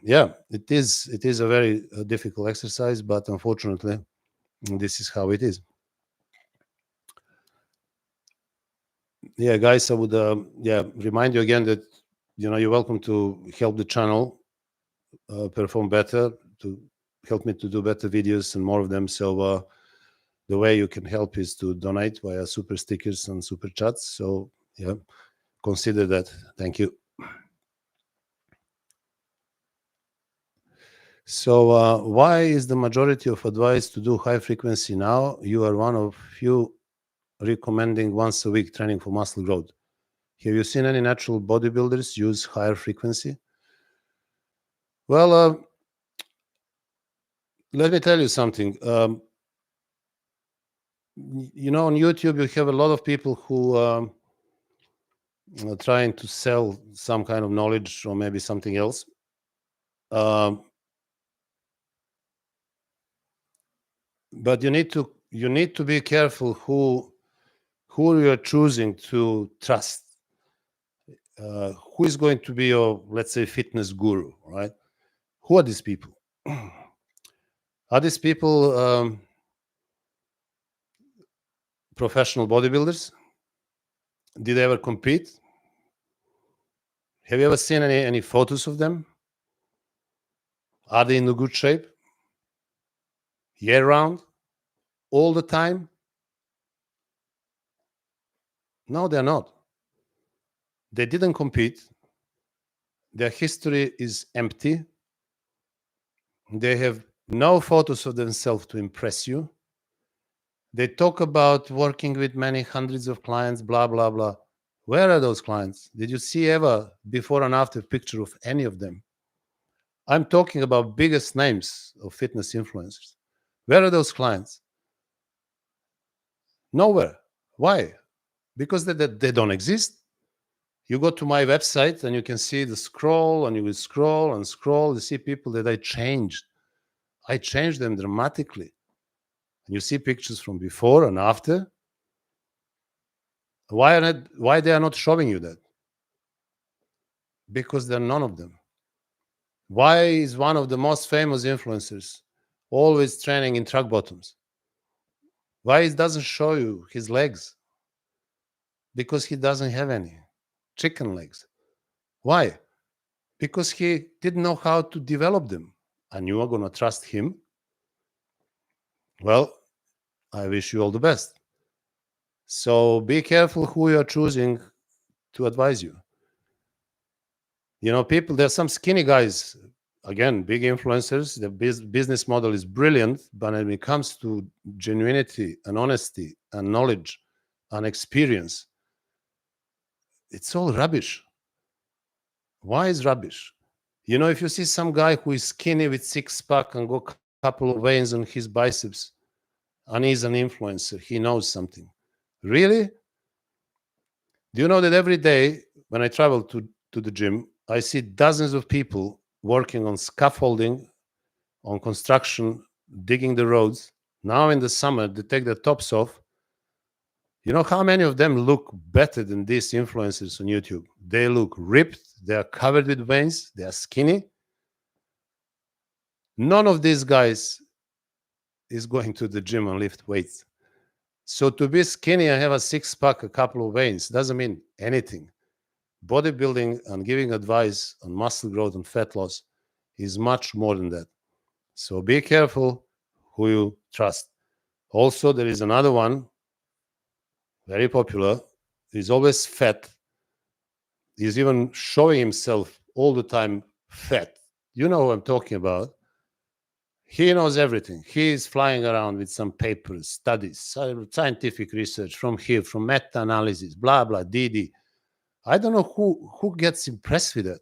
S1: Yeah, it is a very difficult exercise, but unfortunately, this is how it is. Yeah, guys, I would remind you again that you're welcome to help the channel perform better, to help me to do better videos and more of them. So the way you can help is to donate via super stickers and super chats. So yeah, consider that. Thank you. So why is the majority of advice to do high frequency now? You are one of few recommending once a week training for muscle growth. Have you seen any natural bodybuilders use higher frequency? Well, let me tell you something. On YouTube, you have a lot of people who are trying to sell some kind of knowledge or maybe something else. But you need to be careful who you are choosing to trust. Who is going to be your, let's say, fitness guru, right? Who are these people? Are these people professional bodybuilders? Did they ever compete? Have you ever seen any photos of them? Are they in a good shape? Year round? All the time? No, they're not. They didn't compete. Their history is empty. They have no photos of themselves to impress you. They talk about working with many hundreds of clients, blah, blah, blah. Where are those clients? Did you see ever before and after picture of any of them? I'm talking about biggest names of fitness influencers. Where are those clients? Nowhere. Why? Because they don't exist. You go to my website and you can see the scroll, and you will scroll and scroll. You see people that I changed. I changed them dramatically. And you see pictures from before and after. Why they are not showing you that? Because there are none of them. Why is one of the most famous influencers always training in truck bottoms? Why it doesn't show you his legs? Because he doesn't have any chicken legs. Why? Because he didn't know how to develop them. And you are going to trust him? Well, I wish you all the best. So be careful who you are choosing to advise you. People, there's some skinny guys, again, big influencers. The business model is brilliant, but when it comes to genuinity and honesty and knowledge and experience, it's all rubbish. Why is rubbish? If you see some guy who is skinny with six-pack and got a couple of veins on his biceps, and he's an influencer, he knows something. Really? Do you know that every day when I travel to the gym, I see dozens of people working on scaffolding, on construction, digging the roads. Now in the summer, they take their tops off. You know how many of them look better than these influencers on YouTube? They look ripped. They are covered with veins. They are skinny. None of these guys is going to the gym and lift weights. So to be skinny and have a six-pack, a couple of veins, doesn't mean anything. Bodybuilding and giving advice on muscle growth and fat loss is much more than that. So be careful who you trust. Also, there is another one, very popular. He's always fat. He's even showing himself all the time fat. You know who I'm talking about. He knows everything. He is flying around with some papers, studies, scientific research from here, from meta-analysis, blah, blah, DD. I don't know who gets impressed with it.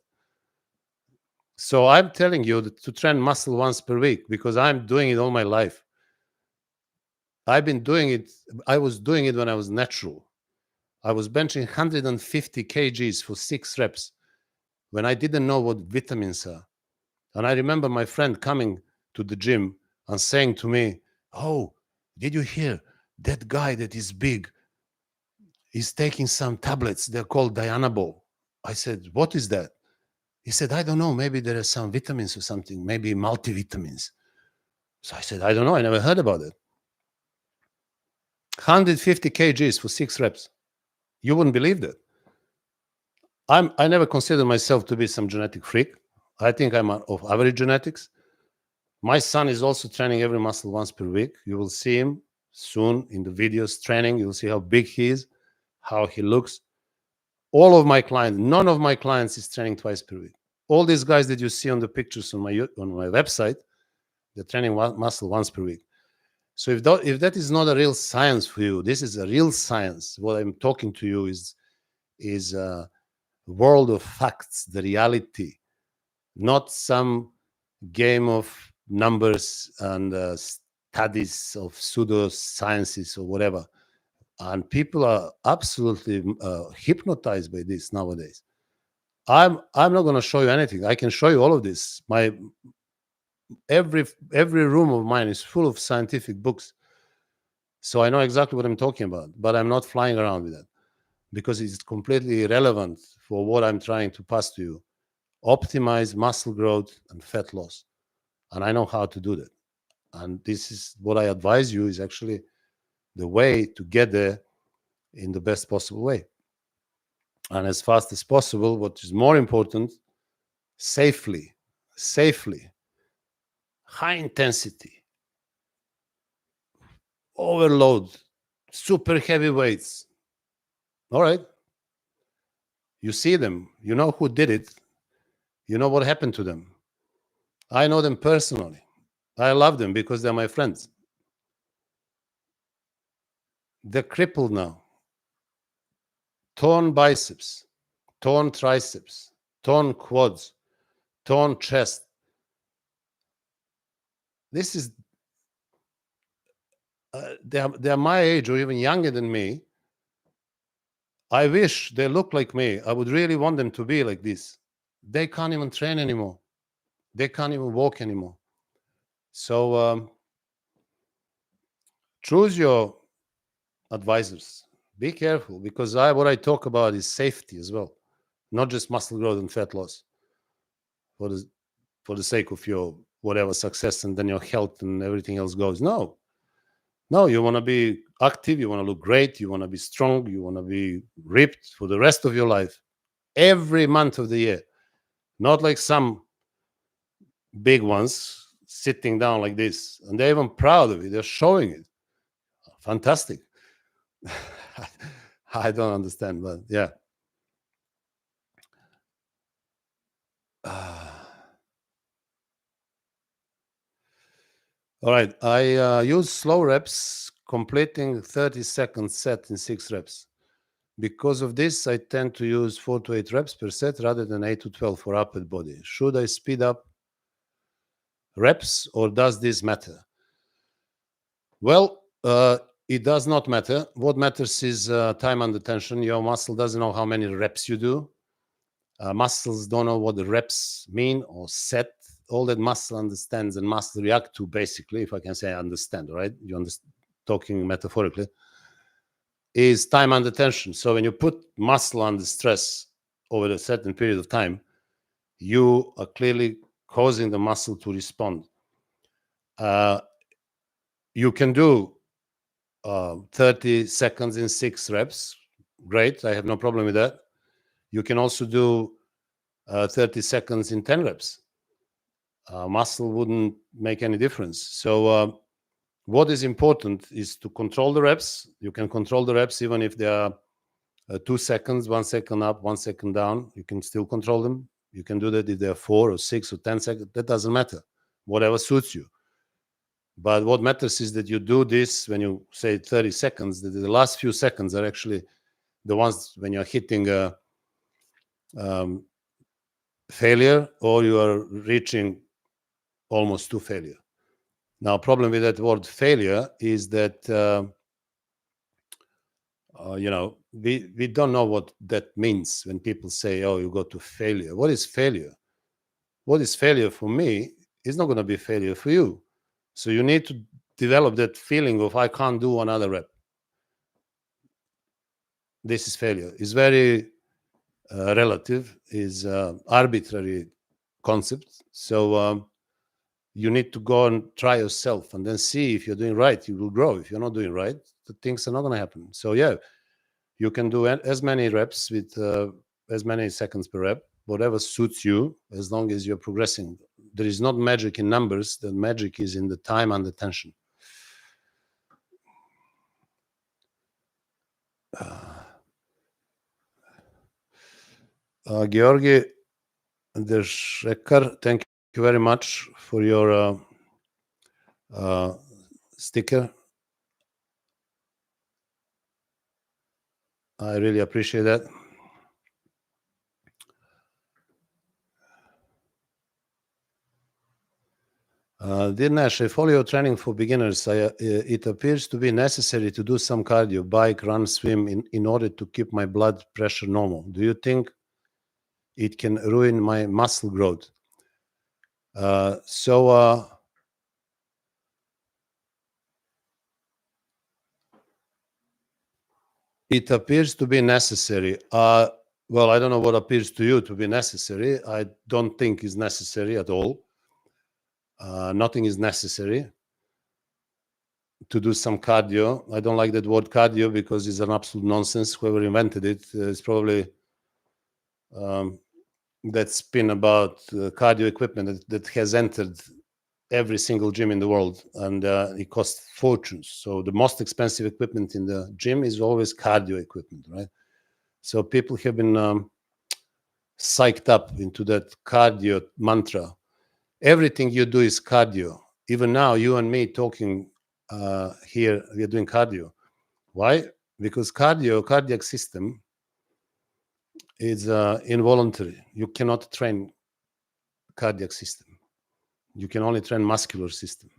S1: So I'm telling you to train muscle once per week because I'm doing it all my life. I've been doing it. I was doing it when I was natural. I was benching 150 kgs for 6 reps when I didn't know what vitamins are. And I remember my friend coming to the gym and saying to me, "Oh, did you hear that guy that is big is taking some tablets? They're called Dianabol." I said, "What is that?" He said, "I don't know. Maybe there are some vitamins or something, maybe multivitamins." So I said, "I don't know. I never heard about it." 150 kgs for 6 reps. You wouldn't believe that. I never considered myself to be some genetic freak. I think I'm of average genetics. My son is also training every muscle once per week. You will see him soon in the videos training. You'll see how big he is, how he looks. All of my clients, none of my clients is training twice per week. All these guys that you see on the pictures on my website, they're training muscle once per week. So if that is not a real science for you, this is a real science. What I'm talking to you is a world of facts, the reality, not some game of numbers and studies of pseudosciences or whatever. And people are absolutely hypnotized by this nowadays. I'm not going to show you anything. I can show you all of this. Every room of mine is full of scientific books. So I know exactly what I'm talking about, but I'm not flying around with that because it's completely irrelevant for what I'm trying to pass to you. Optimize muscle growth and fat loss. And I know how to do that. And this is what I advise you is actually the way to get there in the best possible way. And as fast as possible, what is more important, safely, high intensity, overload, super heavy weights. All right. You see them. You know who did it. You know what happened to them. I know them personally. I love them because they're my friends. They're crippled now. Torn biceps, torn triceps, torn quads, torn chest. This is, they're my age or even younger than me. I wish they look like me. I would really want them to be like this. They can't even train anymore. They can't even walk anymore. So choose your advisors. Be careful because what I talk about is safety as well, not just muscle growth and fat loss for the sake of your whatever success and then your health and everything else goes. No, you want to be active, you want to look great, you want to be strong, you want to be ripped for the rest of your life, every month of the year. Not like some big ones sitting down like this, and they're even proud of it. They're showing it. Fantastic. I don't understand, but yeah. All right. I use slow reps, completing 30-second set in 6 reps. Because of this, I tend to use 4 to 8 reps per set rather than 8 to 12 for upper body. Should I speed up reps or does this matter? Well, it does not matter. What matters is time under tension. Your muscle doesn't know how many reps you do. Muscles don't know what the reps mean or set. All that muscle understands and muscle react to, basically, if I can say understand, right? You understand, talking metaphorically, is time under tension. So when you put muscle under stress over a certain period of time, you are clearly causing the muscle to respond. You can do 30 seconds in 6 reps. Great, I have no problem with that. You can also do 30 seconds in 10 reps. Muscle wouldn't make any difference. So what is important is to control the reps. You can control the reps even if they are 2 seconds, 1 second up, 1 second down. You can still control them. You can do that if they're 4 or 6 or 10 seconds. That doesn't matter. Whatever suits you. But what matters is that you do this when you say 30 seconds, that the last few seconds are actually the ones when you're hitting a failure or you are reaching almost to failure. Now, problem with that word failure is that, we don't know what that means when people say, oh, you go to failure. What is failure? What is failure for me is not going to be failure for you. So you need to develop that feeling of I can't do another rep. This is failure. It's very relative, is arbitrary concept. So you need to go and try yourself and then see if you're doing right. You will grow. If you're not doing right, the things are not going to happen. So yeah, you can do as many reps with as many seconds per rep, whatever suits you, as long as you're progressing. There is not magic in numbers. The magic is in the time and the tension. Georgi Deshekar, thank you very much for your sticker. I really appreciate that. Dinesh, I follow your training for beginners. It appears to be necessary to do some cardio, bike, run, swim in order to keep my blood pressure normal. Do you think it can ruin my muscle growth? It appears to be necessary. Well, I don't know what appears to you to be necessary. I don't think it's necessary at all. Nothing is necessary to do some cardio. I don't like that word cardio because it's an absolute nonsense. Whoever invented it is probably that spin about cardio equipment that has entered every single gym in the world, and it costs fortunes. So the most expensive equipment in the gym is always cardio equipment, right? So people have been psyched up into that cardio mantra. Everything you do is cardio. Even now, you and me talking here, we are doing cardio. Why? Because cardiac system is involuntary. You cannot train cardiac system. You can only train muscular system.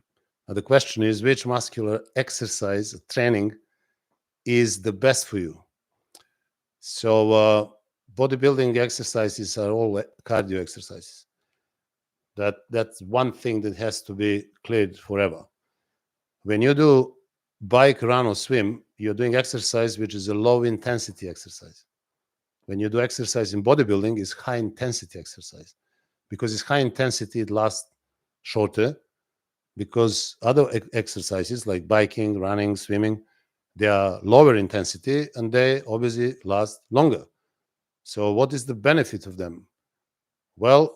S1: Now the question is, which muscular exercise training is the best for you? So bodybuilding exercises are all cardio exercises. That's one thing that has to be cleared forever. When you do bike, run, or swim, you're doing exercise which is a low intensity exercise. When you do exercise in bodybuilding, it's high intensity exercise. Because it's high intensity, it lasts shorter. Because other exercises like biking, running, swimming, they are lower intensity and they obviously last longer. So what is the benefit of them? Well,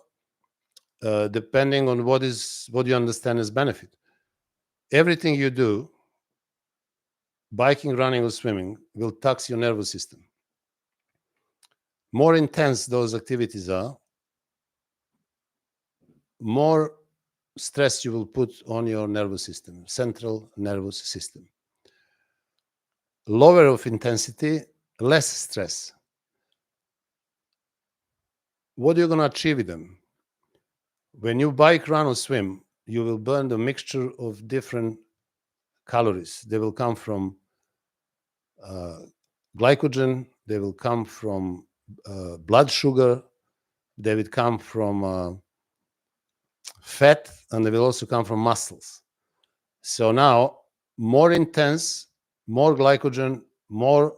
S1: depending on what you understand as benefit. Everything you do, biking, running, or swimming, will tax your nervous system. More intense those activities are, more stress you will put on your nervous system, central nervous system. Lower of intensity, less stress. What are you going to achieve with them? When you bike, run, or swim, you will burn the mixture of different calories. They will come from glycogen, they will come from blood sugar, they will come from fat, and they will also come from muscles. So now, more intense, more glycogen, more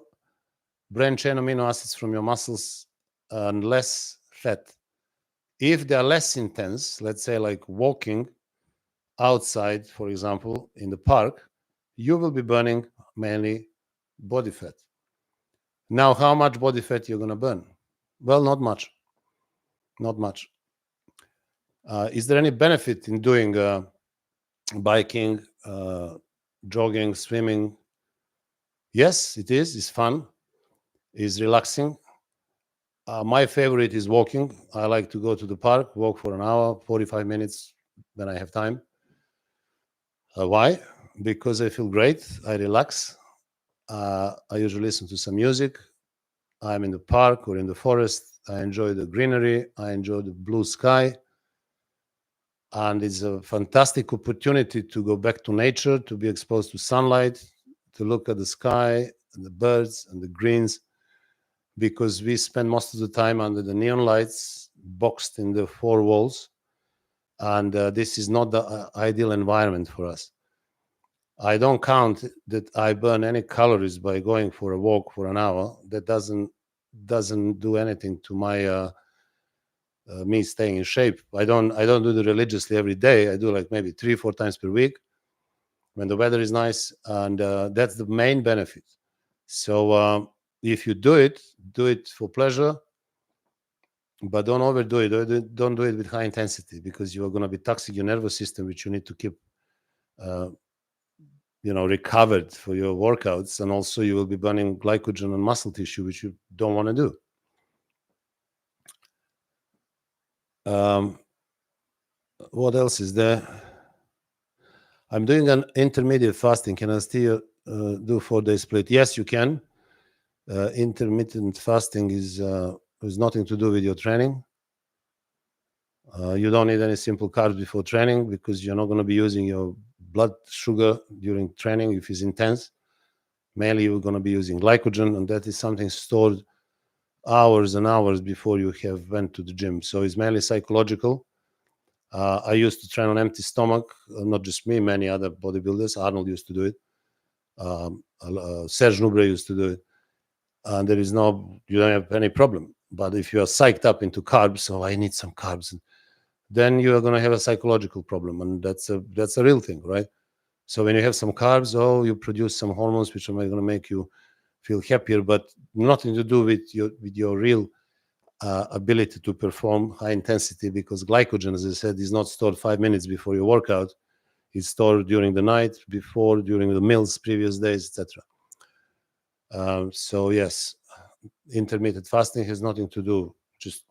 S1: brain chain amino acids from your muscles, and less fat. If they are less intense, let's say like walking outside, for example, in the park, you will be burning mainly body fat. Now, how much body fat you're going to burn? Well, not much. Not much. Is there any benefit in doing biking, jogging, swimming? Yes, it is. It's fun. It's relaxing. My favorite is walking. I like to go to the park, walk for an hour, 45 minutes when I have time. Why? Because I feel great. I relax. I usually listen to some music. I'm in the park or in the forest. I enjoy the greenery. I enjoy the blue sky. And it's a fantastic opportunity to go back to nature, to be exposed to sunlight, to look at the sky and the birds and the greens, because we spend most of the time under the neon lights, boxed in the four walls. And this is not the ideal environment for us. I don't count that I burn any calories by going for a walk for an hour. That doesn't do anything to my me staying in shape. I don't do it religiously every day. I do like maybe 3-4 times per week when the weather is nice, and that's the main benefit. So if you do it for pleasure, but don't overdo it. Don't do it with high intensity, because you are going to be taxing your nervous system, which you need to keep recovered for your workouts, and also you will be burning glycogen and muscle tissue, which you don't want to do. What else is there? I'm doing an intermediate fasting. Can I still do 4-day split? Yes, you can. Intermittent fasting is nothing to do with your training. You don't need any simple carbs before training, because you're not going to be using your blood sugar during training if it's intense. Mainly you're going to be using glycogen, and that is something stored hours and hours before you have went to the gym. So it's mainly psychological. I used to train on empty stomach, not just me, many other bodybuilders. Arnold used to do it. Serge Nubre used to do it. And you don't have any problem. But if you are psyched up into carbs, so I need some carbs, then you are going to have a psychological problem, and that's a real thing, right? So when you have some carbs, you produce some hormones which are going to make you feel happier, but nothing to do with your real ability to perform high intensity, because glycogen, as I said, is not stored 5 minutes before your workout. It's stored during the night, during the meals, previous days, etc. So yes, intermittent fasting has nothing to do. Just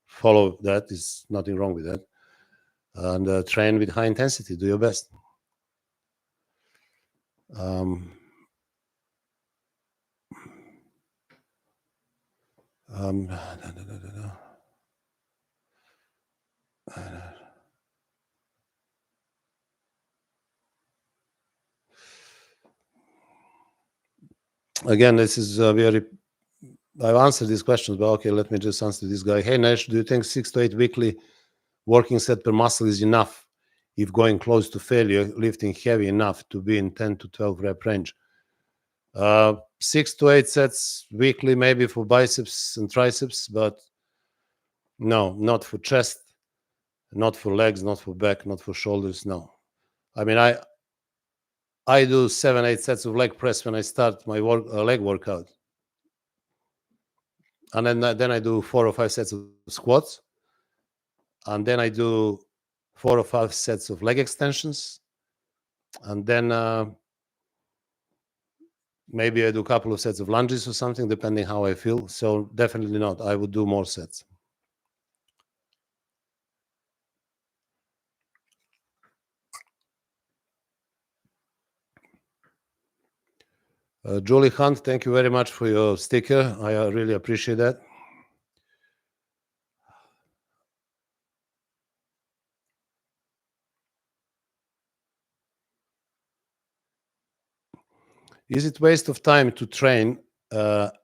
S1: follow that. There's nothing wrong with that. And train with high intensity. Do your best. Again, this is I've answered these questions, but okay, let me just answer this guy. Hey, Nash, do you think 6 to 8 weekly working set per muscle is enough if going close to failure, lifting heavy enough to be in 10 to 12 rep range? 6 to 8 sets weekly, maybe for biceps and triceps, but no, not for chest, not for legs, not for back, not for shoulders. No. I mean, I do 7-8 sets of leg press when I start my leg workout, and then I do 4 or 5 sets of squats, and then I do 4 or 5 sets of leg extensions, and then maybe I do a couple of sets of lunges or something, depending how I feel. So definitely not. I would do more sets. Julie Hunt, thank you very much for your sticker. I really appreciate that. Is it waste of time to train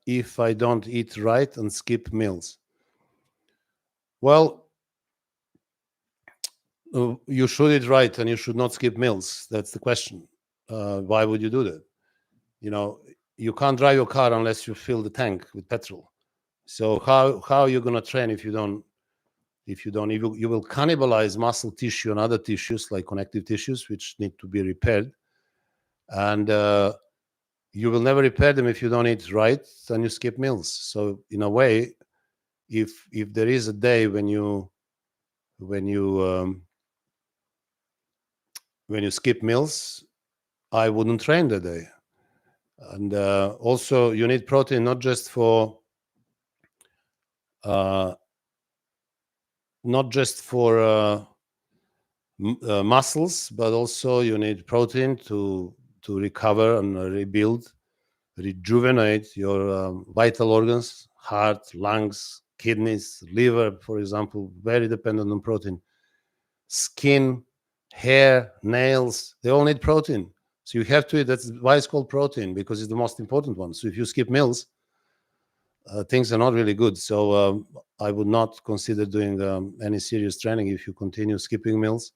S1: if I don't eat right and skip meals? Well, you should eat right and you should not skip meals. That's the question. Why would you do that? You can't drive your car unless you fill the tank with petrol. So how are you going to train if you don't? You will cannibalize muscle tissue and other tissues like connective tissues, which need to be repaired. and you will never repair them if you don't eat right and you skip meals. So in a way, if there is a day when you skip meals, I wouldn't train that day. And also, you need protein not just for muscles, but also you need protein to recover and rebuild, rejuvenate your vital organs, heart, lungs, kidneys, liver, for example, very dependent on protein. Skin, hair, nails, they all need protein. So you have to eat. That's why it's called protein, because it's the most important one. So if you skip meals, things are not really good. So I would not consider doing any serious training if you continue skipping meals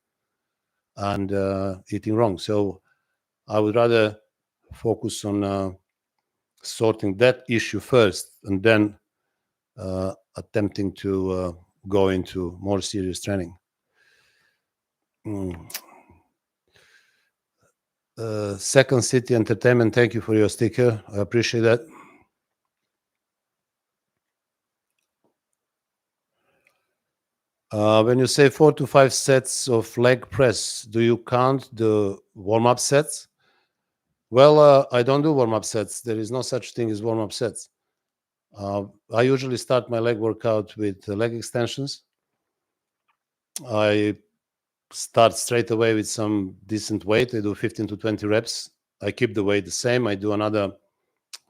S1: and eating wrong. So I would rather focus on sorting that issue first, and then attempting to go into more serious training. Second City Entertainment, thank you for your sticker. I appreciate that. When you say 4 to 5 sets of leg press, do you count the warm-up sets? Well, I don't do warm-up sets. There is no such thing as warm-up sets. I usually start my leg workout with leg extensions. I start straight away with some decent weight. I do 15 to 20 reps. I keep the weight the same. I do another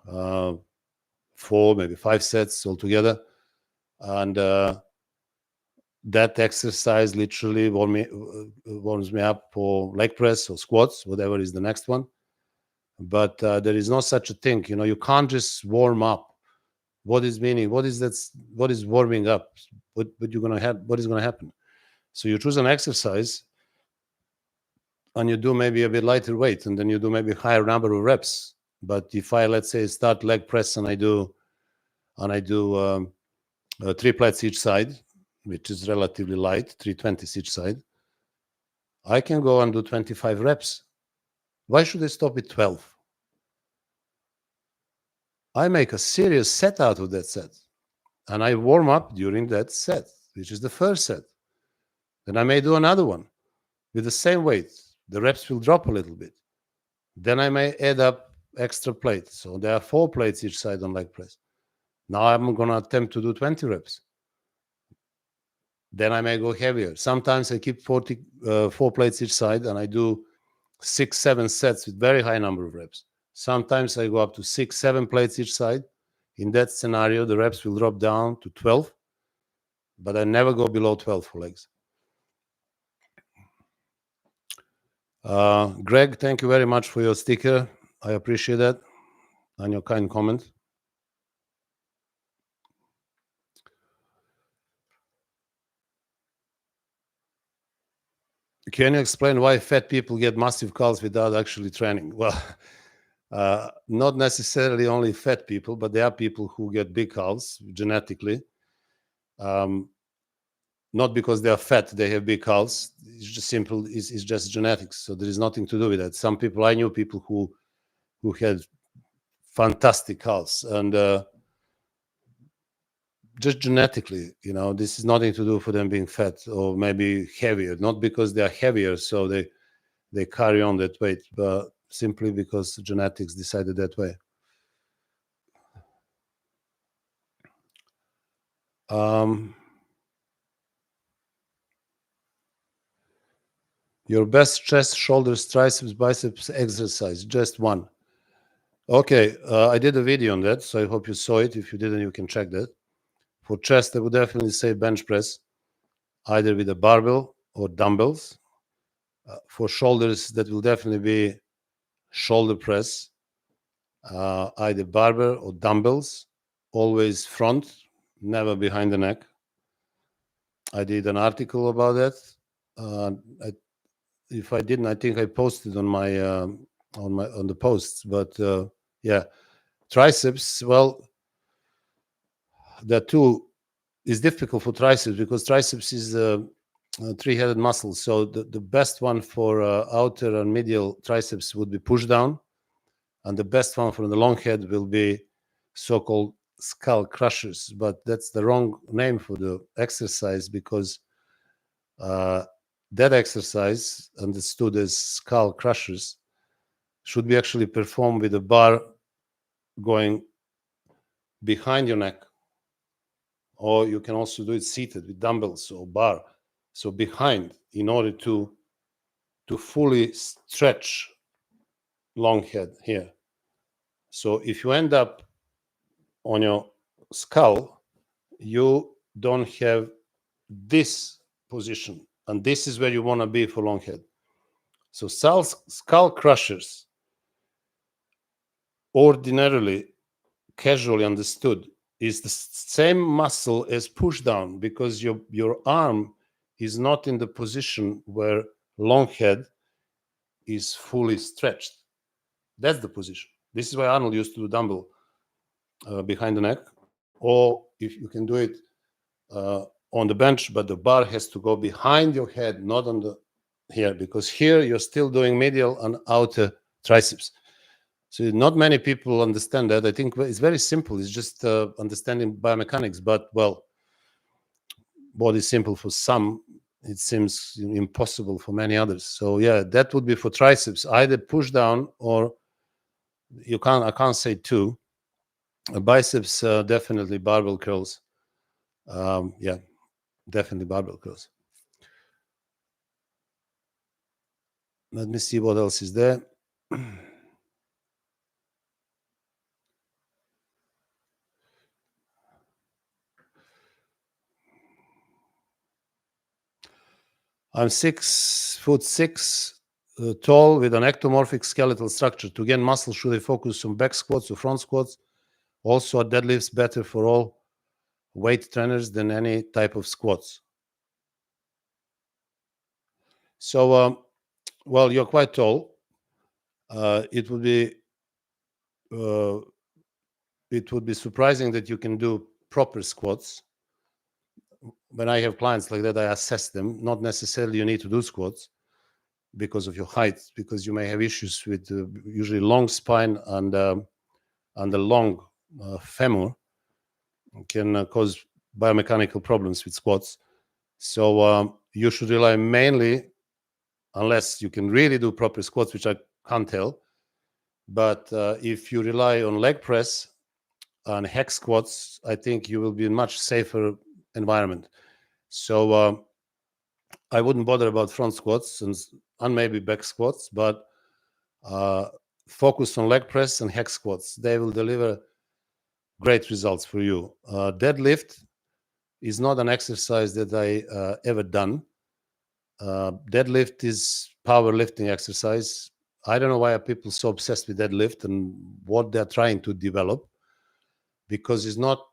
S1: 4, maybe 5 sets altogether. And that exercise literally warms me up for leg press or squats, whatever is the next one. But there is no such a thing. You can't just warm up. What is meaning? What is that? What is warming up? What is going to happen? So you choose an exercise and you do maybe a bit lighter weight, and then you do maybe higher number of reps. But if I, let's say, start leg press and I do 3 plates each side, which is relatively light, 320s each side, I can go and do 25 reps. Why should I stop at 12? I make a serious set out of that set, and I warm up during that set, which is the first set. Then I may do another one with the same weight. The reps will drop a little bit. Then I may add up extra plates. So there are 4 plates each side on leg press. Now I'm going to attempt to do 20 reps. Then I may go heavier. Sometimes I keep 4 plates each side, and I do 6, 7 sets with very high number of reps. Sometimes I go up to 6, 7 plates each side. In that scenario, the reps will drop down to 12, but I never go below 12 for legs. Greg, thank you very much for your sticker. I appreciate that and your kind comment. Can you explain why fat people get massive calves without actually training? Well, not necessarily only fat people, but there are people who get big calves genetically. Not because they are fat, they have big calves. It's just simple. It's just genetics. So there is nothing to do with that. Some people, I knew people who had fantastic calves, and just genetically, this is nothing to do for them being fat or maybe heavier. Not because they are heavier, so they carry on that weight, but simply because genetics decided that way. Your best chest, shoulders, triceps, biceps exercise, just one. Okay, I did a video on that, so I hope you saw it. If you didn't, you can check that. For chest, I would definitely say bench press, either with a barbell or dumbbells. For shoulders, that will definitely be shoulder press, either barbell or dumbbells, always front, never behind the neck. I did an article about that. If I didn't, I think I posted on my on the posts. But yeah, triceps. Well, the two is difficult for triceps because triceps is three-headed muscle. So the best one for outer and medial triceps would be push down, and the best one for the long head will be so-called skull crushers. But that's the wrong name for the exercise, because that exercise, understood as skull crushers, should be actually performed with a bar going behind your neck, or you can also do it seated with dumbbells or bar, so behind, in order to fully stretch long head here. So if you end up on your skull, you don't have this position, and this is where you want to be for long head. So skull crushers, ordinarily, casually understood, is the same muscle as push down, because your arm is not in the position where long head is fully stretched. That's the position. This is why Arnold used to do dumbbell behind the neck, or if you can do it on the bench, but the bar has to go behind your head, not on the here, because here you're still doing medial and outer triceps. So not many people understand that. I think it's very simple. It's just understanding biomechanics, but well, what is simple for some, it seems impossible for many others. So yeah, that would be for triceps, either push down, or I can't say two. Biceps, definitely barbell curls. Yeah, definitely barbell curls. Let me see what else is there. I'm 6'6" tall with an ectomorphic skeletal structure. To gain muscle, should I focus on back squats or front squats? Also, are deadlifts better for all weight trainers than any type of squats? So, well, you're quite tall. It would be surprising that you can do proper squats. When I have clients like that, I assess them. Not necessarily you need to do squats because of your height, because you may have issues with usually long spine and the long femur can cause biomechanical problems with squats. So you should rely mainly, unless you can really do proper squats, which I can't tell, but if you rely on leg press and hex squats, I think you will be in much safer environment. So I wouldn't bother about front squats and maybe back squats, but focus on leg press and hex squats. They will deliver great results for you. Deadlift is not an exercise that I ever done. Deadlift is powerlifting exercise. I don't know why are people so obsessed with deadlift and what they're trying to develop, because it's not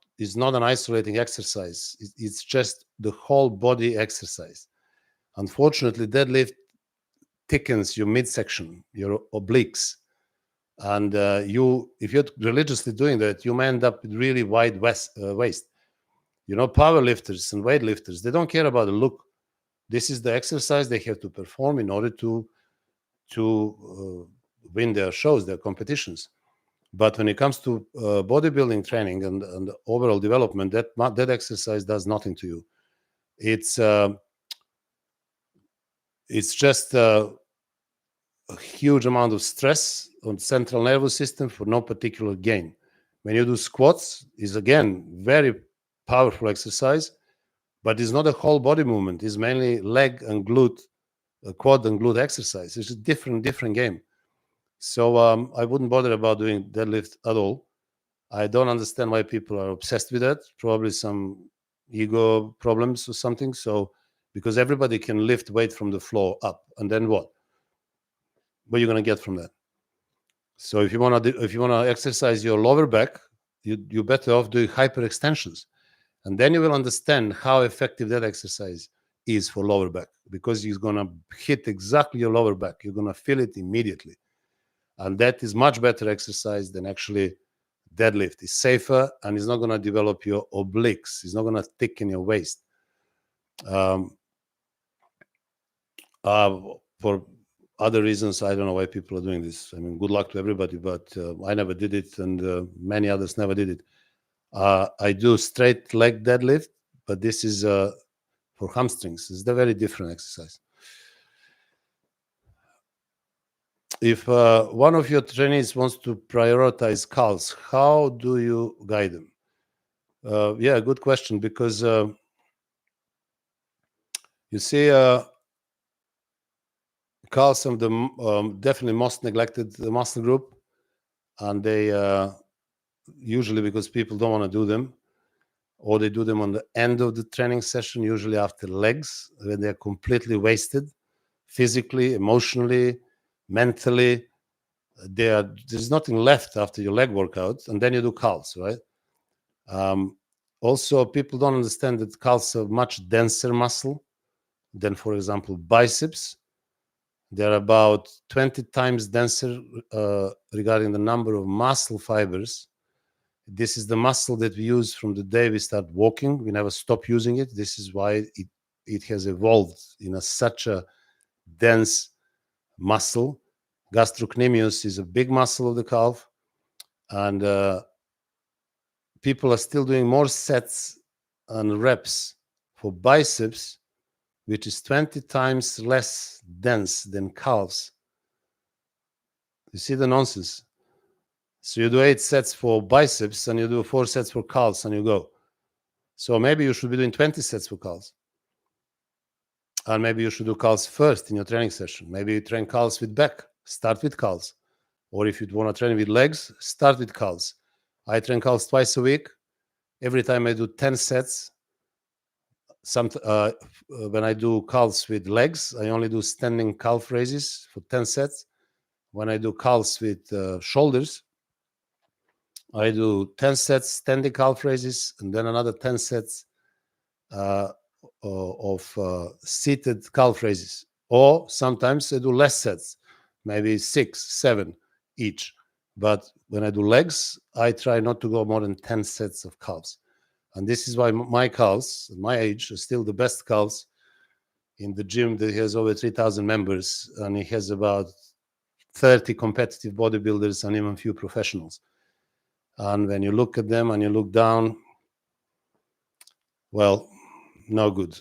S1: an isolating exercise. It's just the whole body exercise. Unfortunately, deadlift thickens your midsection, your obliques, and if you're religiously doing that, you may end up with really wide waist. Power lifters and weightlifters, they don't care about the look. This is the exercise they have to perform in order to win their shows, their competitions. But when it comes to bodybuilding training and overall development, that exercise does nothing to you. It's just a huge amount of stress on the central nervous system for no particular gain. When you do squats, is again very powerful exercise, but it's not a whole body movement. It's mainly leg and glute, quad and glute exercise. It's a different game. So I wouldn't bother about doing deadlift at all. I don't understand why people are obsessed with that. Probably some ego problems or something. So because everybody can lift weight from the floor up, and then what? What are you going to get from that? So if you want to exercise your lower back, you better off doing hyperextensions, and then you will understand how effective that exercise is for lower back, because you're going to hit exactly your lower back. You're going to feel it immediately, and that is much better exercise than actually deadlift. It's safer, and it's not going to develop your obliques. It's not going to thicken your waist. For other reasons, I don't know why people are doing this. I mean, good luck to everybody, but I never did it, and many others never did it. I do straight leg deadlift, but this is for hamstrings. It's a very different exercise. If one of your trainees wants to prioritize calves, how do you guide them? Yeah, good question, because you see, calves are the definitely most neglected muscle group, and they usually, because people don't want to do them, or they do them on the end of the training session, usually after legs, when they're completely wasted physically, emotionally, mentally. There's nothing left after your leg workout, and then you do calves, right? Also, people don't understand that calves are much denser muscle than, for example, biceps. They're about 20 times denser regarding the number of muscle fibers. This is the muscle that we use from the day we start walking. We never stop using it. This is why it has evolved in such a dense muscle. Gastrocnemius is a big muscle of the calf, and people are still doing more sets and reps for biceps, which is 20 times less dense than calves. You see the nonsense? So you do 8 sets for biceps and you do 4 sets for calves and you go. So maybe you should be doing 20 sets for calves. And maybe you should do calves first in your training session. Maybe you train calves with back, start with calves. Or if you want to train with legs, start with calves. I train calves twice a week. Every time I do 10 sets. When I do calves with legs, I only do standing calf raises for 10 sets. When I do calves with shoulders, I do 10 sets standing calf raises and then another 10 sets of seated calf raises. Or sometimes I do less sets, maybe 6, 7 each. But when I do legs, I try not to go more than 10 sets of calves. And this is why my calves, at my age, are still the best calves in the gym that has over 3,000 members, and it has about 30 competitive bodybuilders and even a few professionals. And when you look at them and you look down, well, no good.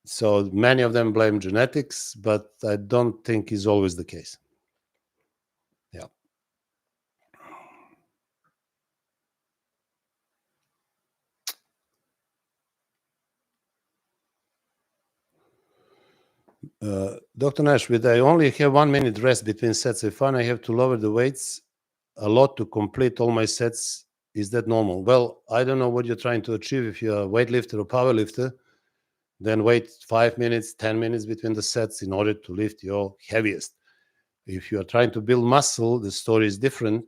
S1: So many of them blame genetics, but I don't think is always the case. Yeah. Dr. Nash, with I only have 1 minute rest between sets, I find I have to lower the weights a lot to complete all my sets. Is that normal? Well, I don't know what you're trying to achieve. If you're a weightlifter or powerlifter, then wait 5 minutes, 10 minutes between the sets in order to lift your heaviest. If you are trying to build muscle, the story is different.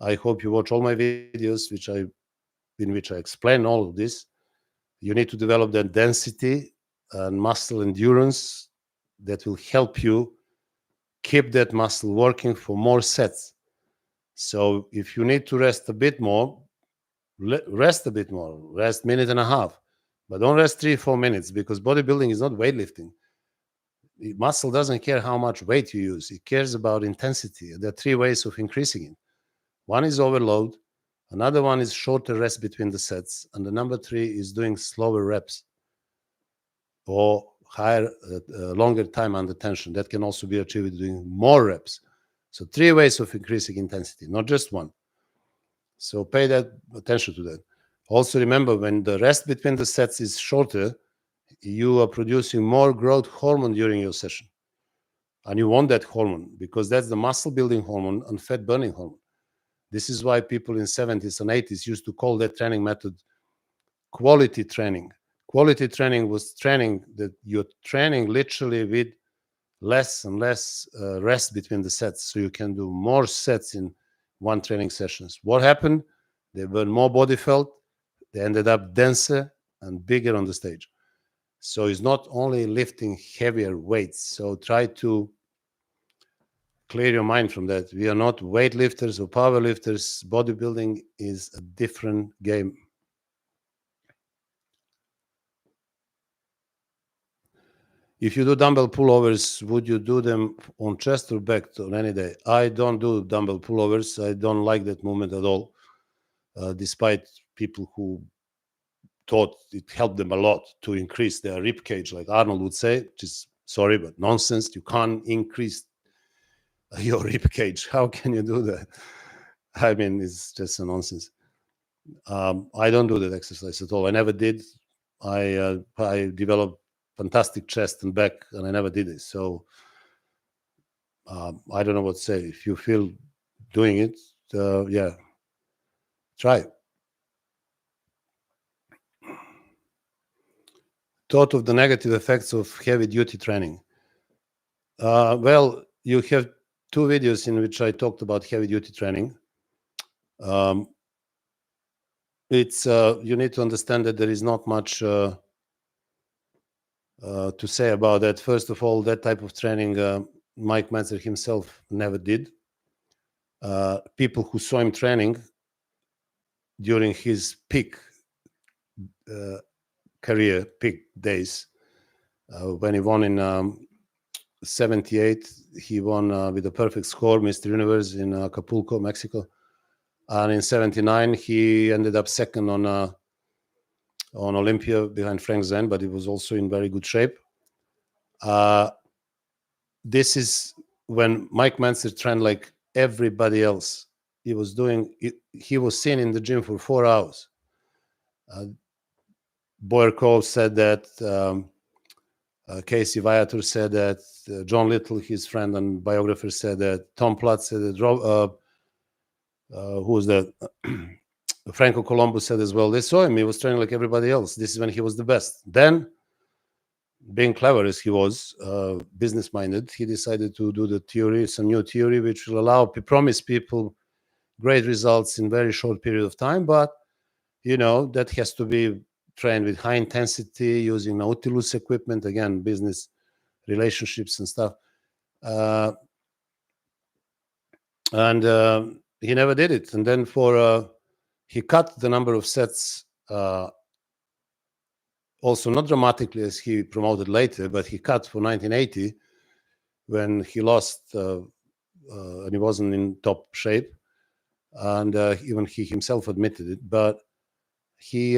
S1: I hope you watch all my videos, in which I explain all of this. You need to develop that density and muscle endurance that will help you keep that muscle working for more sets. So if you need to rest a bit more, rest a bit more, rest minute and a half, but don't rest 3-4 minutes, because bodybuilding is not weightlifting. Muscle doesn't care how much weight you use. It cares about intensity. There are 3 ways of increasing it. One is overload. Another one is shorter rest between the sets. And the number 3 is doing slower reps or higher, longer time under tension. That can also be achieved with doing more reps. So 3 ways of increasing intensity, not just one. So pay that attention to that. Also remember, when the rest between the sets is shorter, you are producing more growth hormone during your session. And you want that hormone because that's the muscle building hormone and fat burning hormone. This is why people in 70s and 80s used to call that training method quality training. Quality training was training that you're training literally with less and less rest between the sets, so you can do more sets in one training sessions. What happened? They burned more body fat. They ended up denser and bigger on the stage. So it's not only lifting heavier weights. So try to clear your mind from that. We are not weightlifters or powerlifters. Bodybuilding is a different game. If you do dumbbell pullovers, would you do them on chest or back on any day? I don't do dumbbell pullovers. I don't like that movement at all, despite people who thought it helped them a lot to increase their rib cage, like Arnold would say, which is sorry, but nonsense. You can't increase your rib cage. How can you do that? I mean, it's just a nonsense. I don't do that exercise at all. I never did. I developed fantastic chest and back, and I never did it. So I don't know what to say. If you feel doing it, yeah, try. Thought of the negative effects of heavy duty training. Well, you have two videos in which I talked about heavy duty training. It's you need to understand that there is not much to say about that. First of all, that type of training Mike Mentzer himself never did. People who saw him training during his peak career, peak days, when he won in 78, he won with a perfect score, Mr. Universe in Acapulco, Mexico. And in 79, he ended up second on Olympia behind Frank Zen, but he was also in very good shape. This is when Mike Mentzer trained like everybody else. He was doing it, he was seen in the gym for 4 hours. Boyer Cole said that, Casey Viator said that, John Little, his friend and biographer, said that, Tom Platz said that, who was that? Franco Colombo said as well. They saw him. He was training like everybody else. This is when he was the best. Then, being clever as he was, business-minded, he decided to do the theory, some new theory, which will allow, promise people great results in very short period of time. But, you know, that has to be trained with high intensity, using Nautilus equipment, again, business relationships and stuff. And he never did it. And then he cut the number of sets, also not dramatically as he promoted later, but he cut for 1980 when he lost and he wasn't in top shape. And even he himself admitted it. But he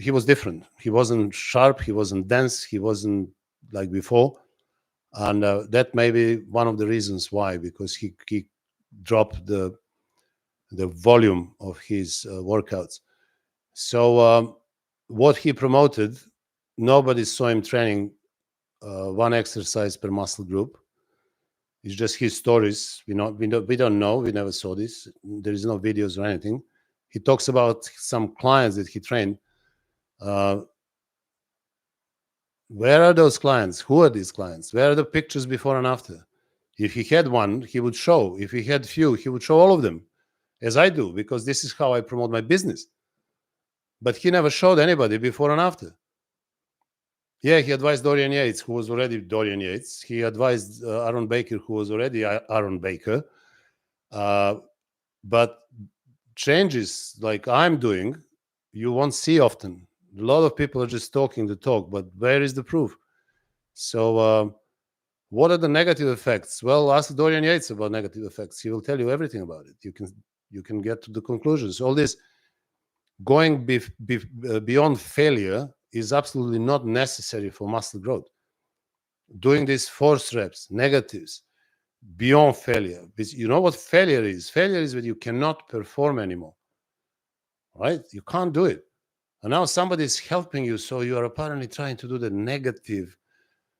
S1: was different. He wasn't sharp. He wasn't dense. He wasn't like before. And that may be one of the reasons why, because he dropped the volume of his workouts. So what he promoted, nobody saw him training one exercise per muscle group. It's just his stories. We don't know. We never saw this. There is no videos or anything. He talks about some clients that he trained. Where are those clients? Who are these clients? Where are the pictures before and after? If he had one, he would show. If he had few, he would show all of them, as I do, because this is how I promote my business. But he never showed anybody before and after. Yeah, he advised Dorian Yates, who was already Dorian Yates. He advised Aaron Baker, who was already Aaron Baker. But changes like I'm doing, you won't see often. A lot of people are just talking the talk, but where is the proof? So what are the negative effects? Well, ask Dorian Yates about negative effects. He will tell you everything about it. You can get to the conclusions. All this going beyond failure is absolutely not necessary for muscle growth. Doing these force reps, negatives, beyond failure. You know what failure is? Failure is when you cannot perform anymore, right? You can't do it. And now somebody is helping you, so you are apparently trying to do the negative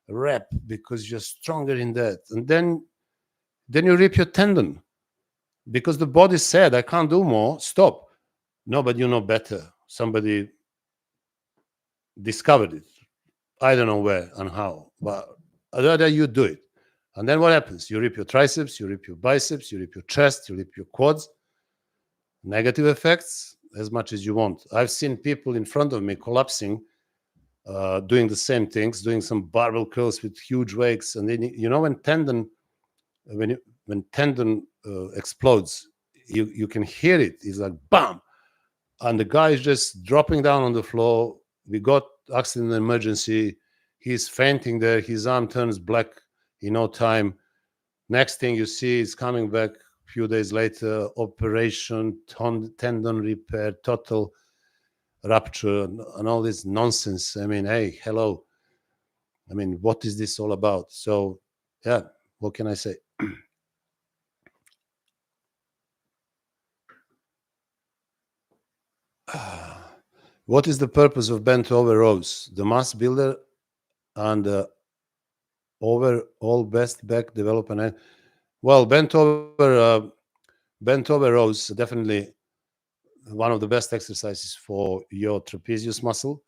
S1: rep because you're stronger in that. And then you rip your tendon because the body said, I can't do more, stop. No, but you know better. Somebody discovered it. I don't know where and how, but rather you do it. And then what happens? You rip your triceps, you rip your biceps, you rip your chest, you rip your quads. Negative effects as much as you want. I've seen people in front of me collapsing, doing the same things, doing some barbell curls with huge weights. And then, you know, when tendon explodes, you can hear it. It's like bam. And the guy is just dropping down on the floor. We got accident emergency. he's fainting there. His arm turns black in no time. Next thing you see is coming back a few days later, operation, tendon repair, total rupture, and all this nonsense. I mean, hey, hello. I mean, what is this all about? So, yeah, what can I say? What is the purpose of bent over rows? The mass builder and overall best back development. Well, bent over rows definitely one of the best exercises for your trapezius muscle.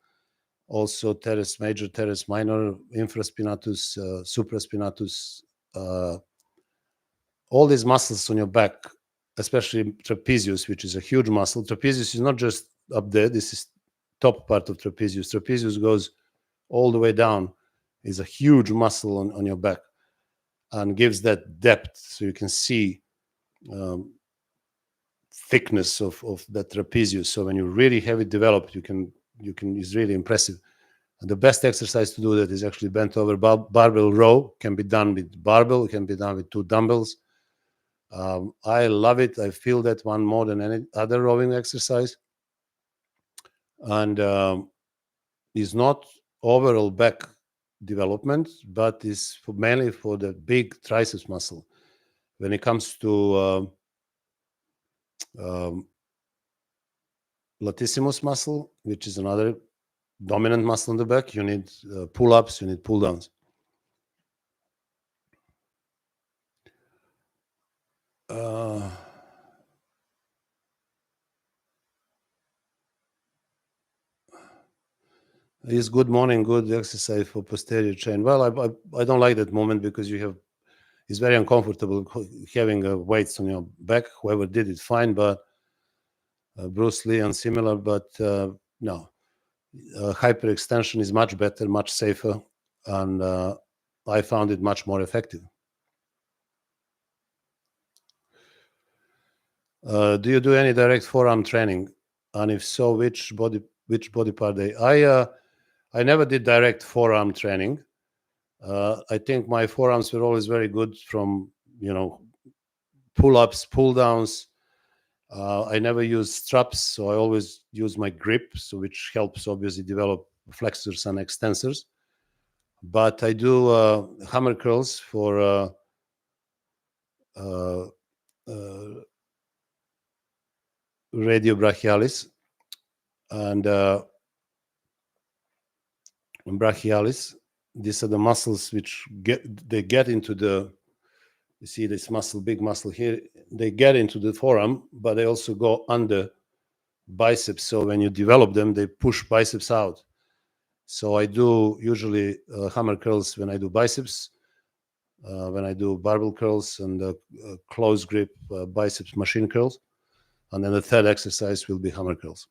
S1: Also, teres major, teres minor, infraspinatus, supraspinatus, all these muscles on your back, especially trapezius, which is a huge muscle. Trapezius is not just up there. This is top part of trapezius. Trapezius goes all the way down. Is a huge muscle on your back and gives that depth, so you can see thickness of that trapezius. So when you really have it developed, you can it's really impressive. And the best exercise to do that is actually bent over barbell row. Can be done with barbell. It can be done with 2 dumbbells. I love it. I feel that one more than any other rowing exercise. And is not overall back development, but is mainly for the big triceps muscle. When it comes to latissimus muscle, which is another dominant muscle in the back, you need pull-ups, you need pull-downs. Is good morning good exercise for posterior chain? Well, I don't like that moment because it's very uncomfortable having weights on your back. Whoever did it, fine, but Bruce Lee and similar, but no. Hyperextension is much better, much safer, and I found it much more effective. Do you do any direct forearm training? And if so, which body part I never did direct forearm training. I think my forearms were always very good from pull-ups, pull-downs. I never use straps, so I always use my grip, so which helps obviously develop flexors and extensors. But I do hammer curls for radio brachialis and brachialis. These are the muscles which get into the, you see this muscle, big muscle here, they get into the forearm, but they also go under biceps. So when you develop them, they push biceps out. So I do usually hammer curls when I do biceps, when I do barbell curls and close grip biceps machine curls. And then the third exercise will be hammer curls.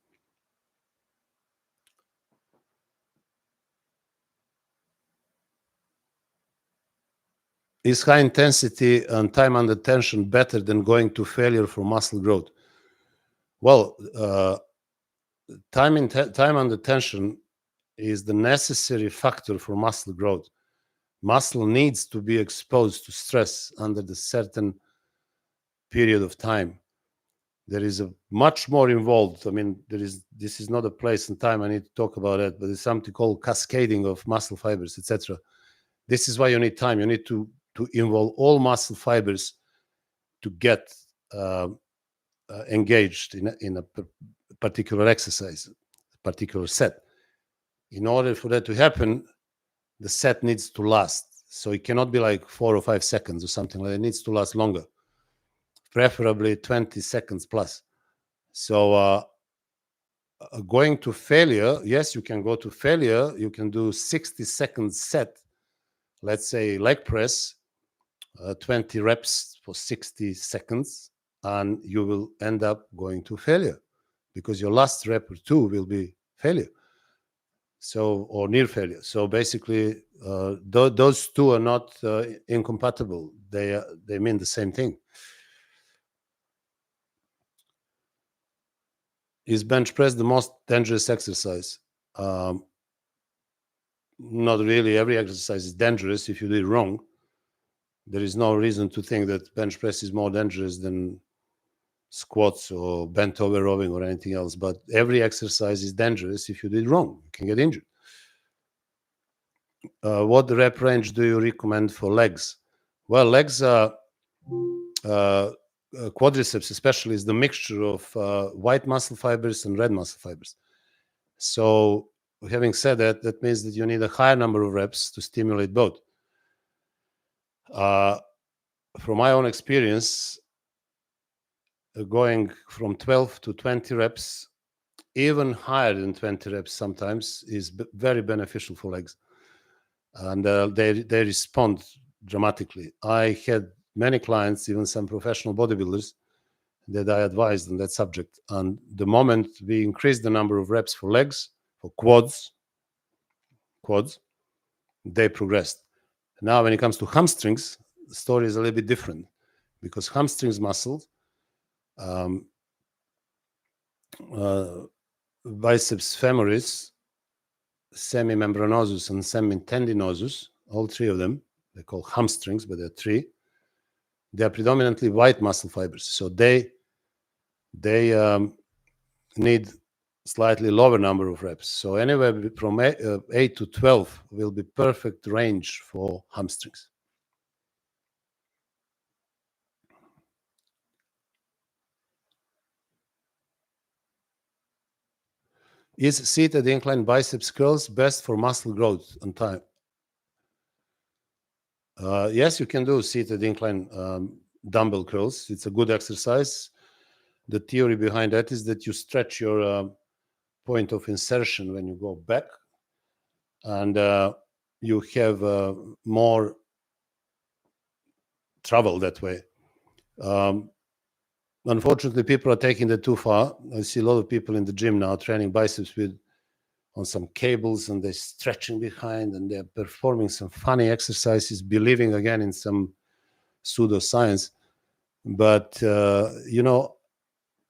S1: Is high intensity and time under tension better than going to failure for muscle growth? Well, time under tension is the necessary factor for muscle growth. Muscle needs to be exposed to stress under the certain period of time. There is a much more involved. I mean, this is not a place and time I need to talk about it, but it's something called cascading of muscle fibers, etc. This is why you need time. You need to involve all muscle fibers to get engaged in a particular exercise, a particular set. In order for that to happen, the set needs to last. So it cannot be like 4 or 5 seconds or something like that. It needs to last longer, preferably 20 seconds plus. So going to failure, yes, you can go to failure. You can do 60-second set, let's say leg press, 20 reps for 60 seconds, and you will end up going to failure because your last rep or 2 will be failure. So, or near failure. So basically, those 2 are not incompatible. They mean the same thing. Is bench press the most dangerous exercise? Not really. Every exercise is dangerous if you do it wrong. There is no reason to think that bench press is more dangerous than squats or bent over rowing or anything else. But every exercise is dangerous if you do it wrong. You can get injured. What rep range do you recommend for legs? Well, legs are quadriceps especially is the mixture of white muscle fibers and red muscle fibers. So having said that, that means that you need a higher number of reps to stimulate both. From my own experience, going from 12 to 20 reps, even higher than 20 reps sometimes, is very beneficial for legs. And they respond dramatically. I had many clients, even some professional bodybuilders, that I advised on that subject. And the moment we increased the number of reps for legs, for quads, they progressed. Now, when it comes to hamstrings, the story is a little bit different, because hamstrings muscles, biceps femoris, semimembranosus, and semitendinosus, all three of them, they're called hamstrings, but they're three. They are predominantly white muscle fibers, so they need slightly lower number of reps. So anywhere from 8 to 12 will be perfect range for hamstrings. Is seated incline biceps curls best for muscle growth and time? Yes, you can do seated incline dumbbell curls. It's a good exercise. The theory behind that is that you stretch your point of insertion when you go back, and you have more travel that way. Unfortunately, people are taking that too far. I see a lot of people in the gym now training biceps on some cables, and they're stretching behind, and they're performing some funny exercises, believing again in some pseudoscience. But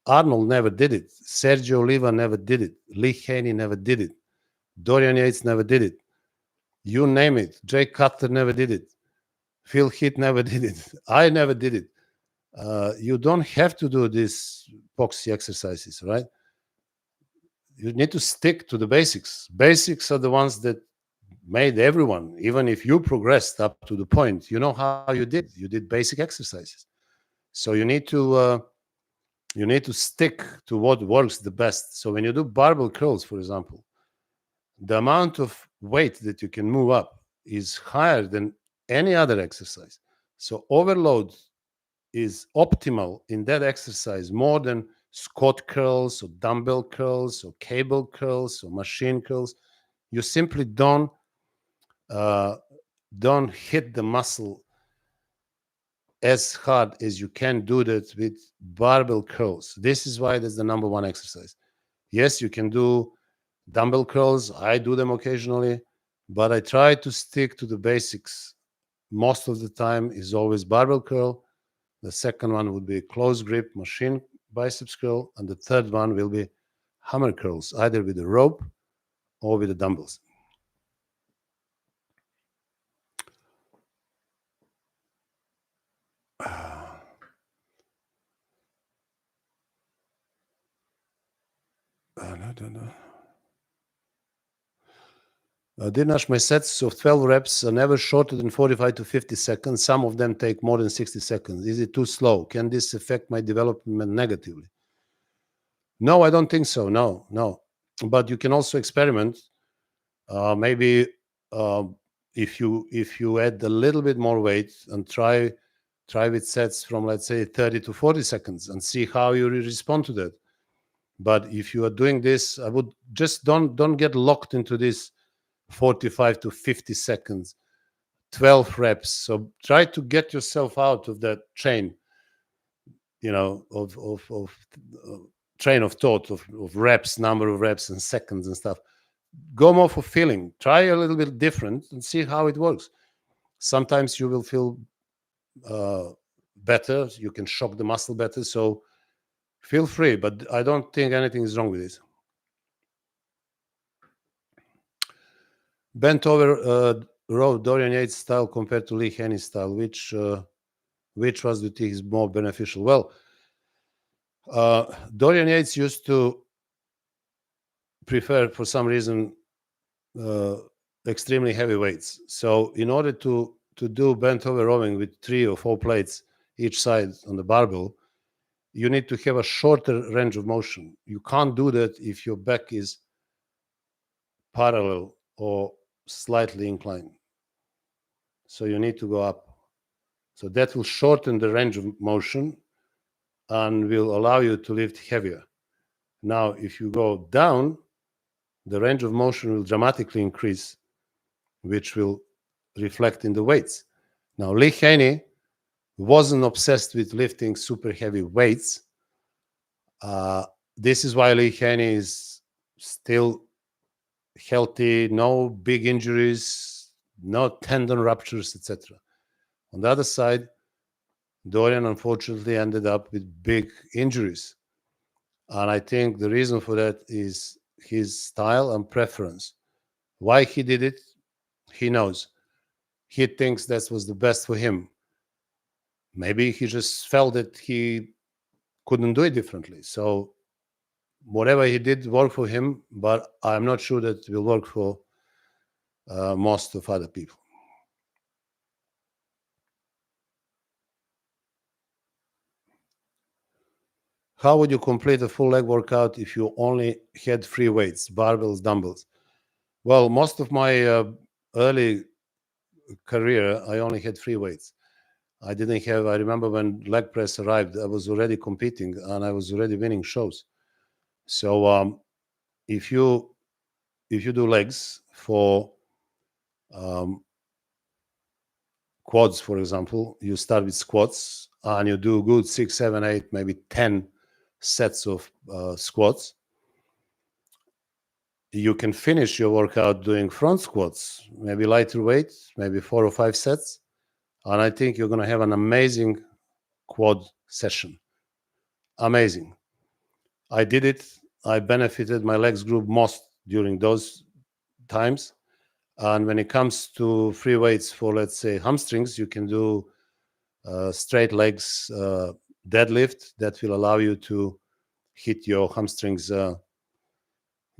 S1: Arnold never did it. Sergio Oliva never did it. Lee Haney never did it. Dorian Yates never did it. You name it. Jay Cutler never did it. Phil Heath never did it. I never did it. You don't have to do these boxy exercises, right? You need to stick to the basics. Basics are the ones that made everyone, even if you progressed up to the point, you know how you did. You did basic exercises. So you need to stick to what works the best. So when you do barbell curls, for example, the amount of weight that you can move up is higher than any other exercise. So overload is optimal in that exercise more than squat curls or dumbbell curls or cable curls or machine curls. You simply don't hit the muscle as hard as you can do that with barbell curls. This is why that's the number one exercise. Yes, you can do dumbbell curls. I do them occasionally, but I try to stick to the basics. Most of the time is always barbell curl. The second one would be close grip machine biceps curl, and the third one will be hammer curls, either with a rope or with the dumbbells. Dinesh, my sets of 12 reps are never shorter than 45 to 50 seconds. Some of them take more than 60 seconds. Is it too slow? Can this affect my development negatively? No, I don't think so. No. But you can also experiment. Maybe if you add a little bit more weight and try with sets from, let's say, 30 to 40 seconds and see how you respond to that. But if you are doing this, I would just don't get locked into this 45 to 50 seconds, 12 reps. So try to get yourself out of that chain, of train of thought of reps, number of reps and seconds and stuff. Go more for feeling. Try a little bit different and see how it works. Sometimes you will feel better. You can shock the muscle better. So feel free, but I don't think anything is wrong with this. Bent over row, Dorian Yates style compared to Lee Haney style, which was do you think is more beneficial? Well, Dorian Yates used to prefer, for some reason, extremely heavy weights. So in order to do bent over rowing with 3 or 4 plates each side on the barbell, you need to have a shorter range of motion. You can't do that if your back is parallel or slightly inclined. So you need to go up. So that will shorten the range of motion and will allow you to lift heavier. Now, if you go down, the range of motion will dramatically increase, which will reflect in the weights. Now, Lee Haney wasn't obsessed with lifting super heavy weights. This is why Lee Haney is still healthy, no big injuries, no tendon ruptures, etc. On the other side, Dorian unfortunately ended up with big injuries. And I think the reason for that is his style and preference. Why he did it, he knows. He thinks that was the best for him. Maybe he just felt that he couldn't do it differently. So whatever he did worked for him, but I'm not sure that it will work for most of other people. How would you complete a full leg workout if you only had free weights, barbells, dumbbells? Well, most of my early career, I only had free weights. I didn't have, I remember when leg press arrived, I was already competing and I was already winning shows. So if you do legs for quads, for example, you start with squats and you do good 6, 7, 8, maybe 10 sets of squats. You can finish your workout doing front squats, maybe lighter weight, maybe 4 or 5 sets. And I think you're going to have an amazing quad session. Amazing. I did it. I benefited. My legs grew most during those times. And when it comes to free weights for, let's say, hamstrings, you can do straight legs deadlift that will allow you to hit your hamstrings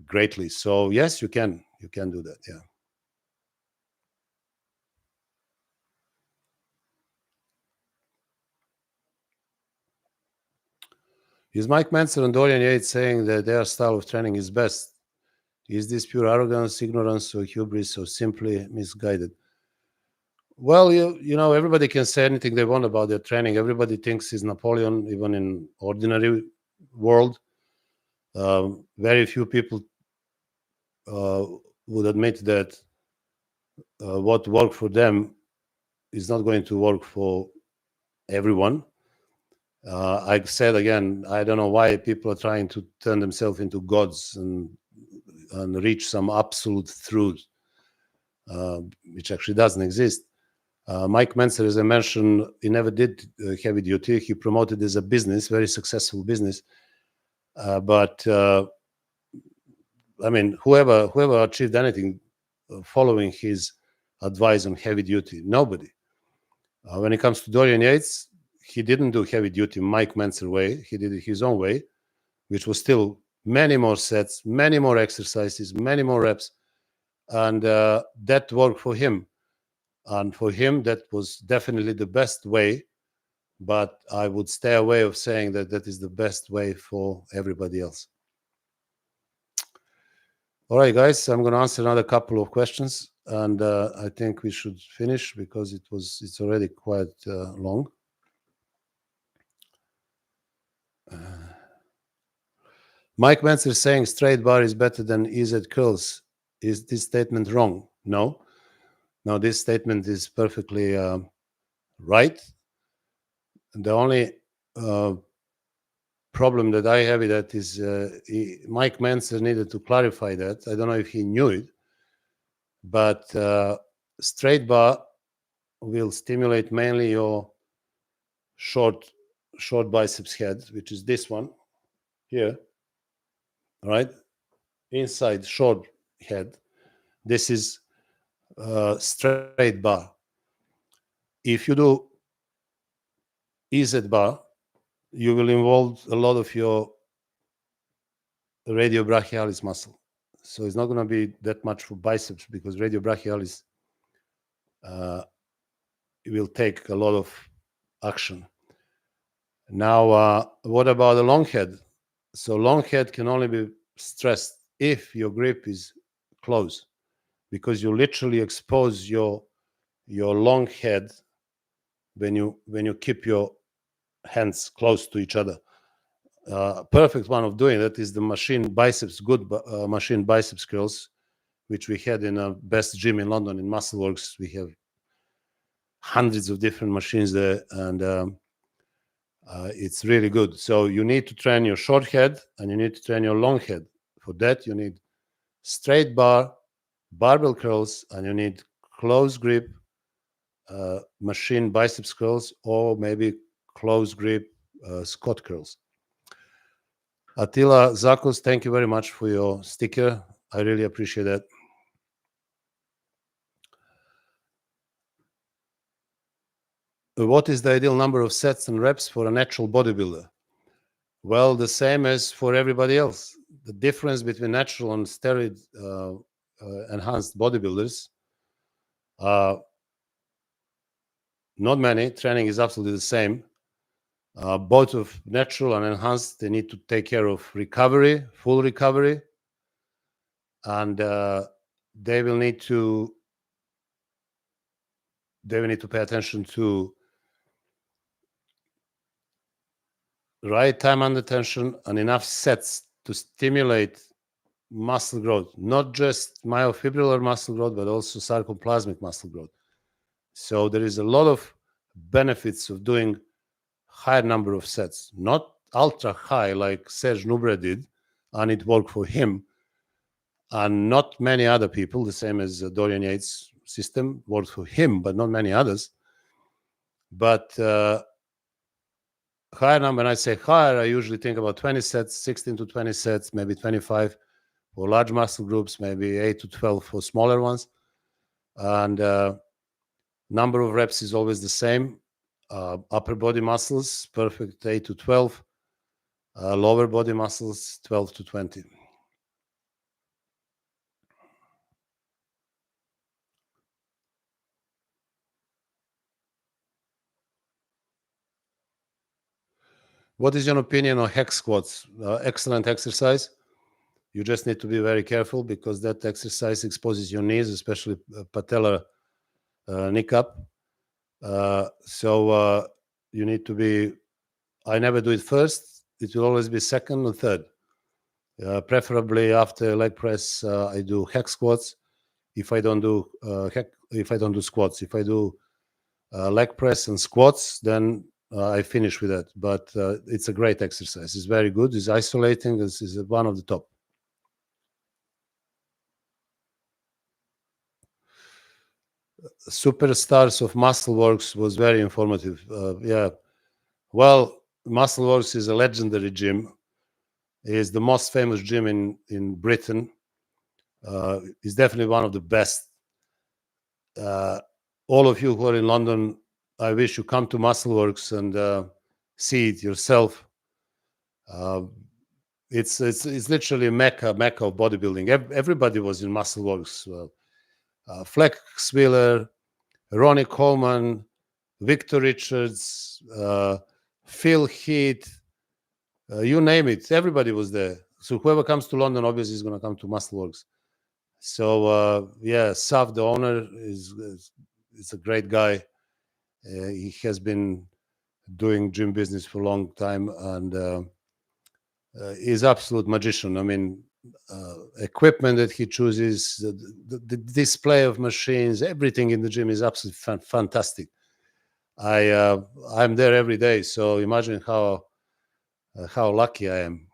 S1: greatly. So yes, you can do that. Yeah. Is Mike Mentzer and Dorian Yates saying that their style of training is best? Is this pure arrogance, ignorance, or hubris, or simply misguided? Well, you know, everybody can say anything they want about their training. Everybody thinks he's Napoleon, even in ordinary world. Very few people would admit that what worked for them is not going to work for everyone. I said again, I don't know why people are trying to turn themselves into gods and reach some absolute truth, which actually doesn't exist. Mike Mentzer, as I mentioned, he never did heavy duty. He promoted as a business, very successful business. But I mean, whoever achieved anything following his advice on heavy duty, nobody. When it comes to Dorian Yates, he didn't do heavy duty Mike Mentzer way. He did it his own way, which was still many more sets, many more exercises, many more reps. And that worked for him. And for him, that was definitely the best way. But I would stay away of saying that that is the best way for everybody else. All right, guys, I'm going to answer another couple of questions. And I think we should finish because it's already quite long. Mike Mentzer is saying straight bar is better than EZ curls. Is this statement wrong? No. No, this statement is perfectly right. The only problem that I have with that is Mike Mentzer needed to clarify that. I don't know if he knew it, but straight bar will stimulate mainly your short biceps head, which is this one here, right? Inside short head. This is straight bar. If you do EZ bar, you will involve a lot of your radiobrachialis muscle. So it's not going to be that much for biceps because radiobrachialis will take a lot of action. Now, what about the long head? So long head can only be stressed if your grip is close, because you literally expose your long head when you keep your hands close to each other. Perfect one of doing that is the machine biceps, machine biceps curls, which we had in a best gym in London in Muscleworks. We have hundreds of different machines there, and it's really good. So you need to train your short head and you need to train your long head. For that, you need straight bar, barbell curls, and you need close grip machine biceps curls, or maybe close grip squat curls. Attila Zakos, thank you very much for your sticker. I really appreciate that. What is the ideal number of sets and reps for a natural bodybuilder? Well, the same as for everybody else. The difference between natural and steroid enhanced bodybuilders, not many. Training is absolutely the same. Both of natural and enhanced, they need to take care of recovery, full recovery, and they will need to pay attention to right time under tension and enough sets to stimulate muscle growth, not just myofibrillar muscle growth, but also sarcoplasmic muscle growth. So there is a lot of benefits of doing higher number of sets, not ultra high like Serge Nubre did, and it worked for him, and not many other people, the same as Dorian Yates' system worked for him, but not many others. But higher number, when I say higher, I usually think about 20 sets, 16 to 20 sets, maybe 25 for large muscle groups, maybe 8 to 12 for smaller ones. And number of reps is always the same. Upper body muscles, perfect 8 to 12. Lower body muscles, 12 to 20. What is your opinion on hex squats? Excellent exercise. You just need to be very careful because that exercise exposes your knees, especially patellar nick up. So you need to be, I never do it first. It will always be second or third. Preferably after leg press, I do hex squats. If I don't do squats, if I do leg press and squats, then I finish with that. But it's a great exercise. It's very good. It's isolating. It's one of the top. Superstars of Muscleworks was very informative. Yeah. Well, Muscleworks is a legendary gym. It is the most famous gym in Britain. It's definitely one of the best. All of you who are in London, I wish you come to Muscleworks and see it yourself. It's literally a mecca of bodybuilding. Everybody was in Muscleworks. Flex Wheeler, Ronnie Coleman, Victor Richards, Phil Heath, you name it. Everybody was there. So whoever comes to London, obviously, is going to come to Muscleworks. So yeah, Saf, the owner, is a great guy. He has been doing gym business for a long time, and he's absolute magician. I mean, equipment that he chooses, the display of machines, everything in the gym is absolutely fantastic. I'm there every day, so imagine how lucky I am.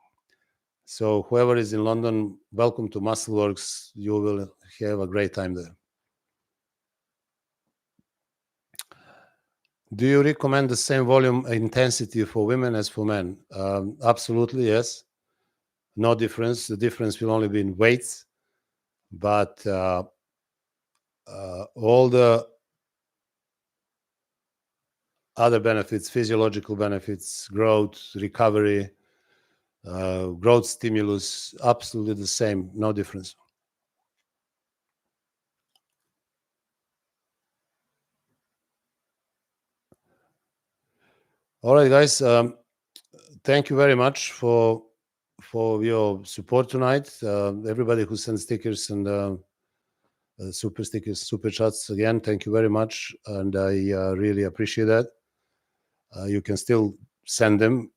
S1: So whoever is in London, welcome to Muscleworks. You will have a great time there. Do you recommend the same volume intensity for women as for men? Absolutely, yes. No difference. The difference will only be in weights, but all the other benefits, physiological benefits, growth, recovery, growth stimulus, absolutely the same, no difference. All right, guys. Thank you very much for your support tonight. Everybody who sent stickers and super stickers, super chats, again, thank you very much, and I really appreciate that. You can still send them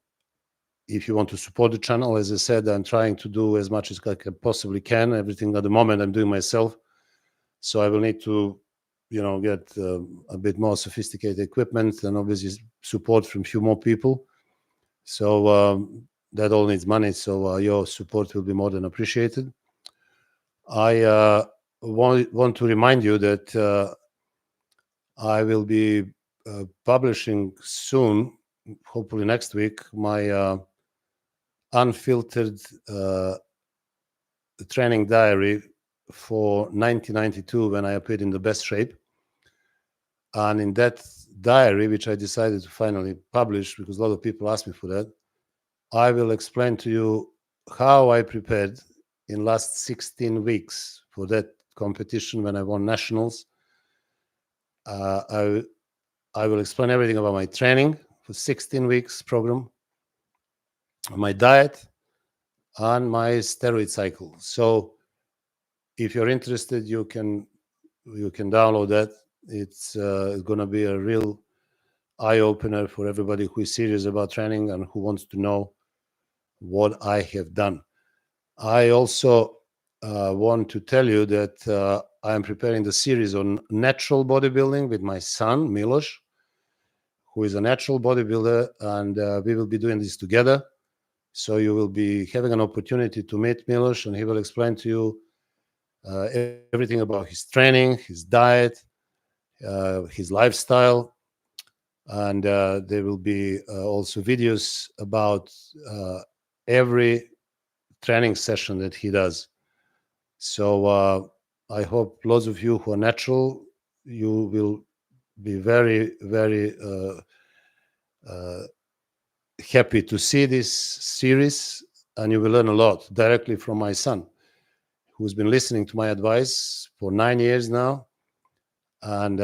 S1: if you want to support the channel. As I said, I'm trying to do as much as I possibly can. Everything at the moment I'm doing myself, so I will need to, get a bit more sophisticated equipment and obviously support from a few more people. So that all needs money. So your support will be more than appreciated. I want to remind you that I will be publishing soon, hopefully next week, my unfiltered training diary for 1992 when I appeared in the best shape. And in that diary, which I decided to finally publish because a lot of people asked me for that, I will explain to you how I prepared in last 16 weeks for that competition when I won nationals. I will explain everything about my training for 16 weeks program, my diet, and my steroid cycle. So if you're interested, you can download that. It's going to be a real eye-opener for everybody who is serious about training and who wants to know what I have done. I also want to tell you that I am preparing the series on natural bodybuilding with my son, Milos, who is a natural bodybuilder, and we will be doing this together. So you will be having an opportunity to meet Milos, and he will explain to you everything about his training, his diet, his lifestyle, and there will be also videos about every training session that he does. So I hope lots of you who are natural, you will be very, very happy to see this series, and you will learn a lot directly from my son, who's been listening to my advice for 9 years now. And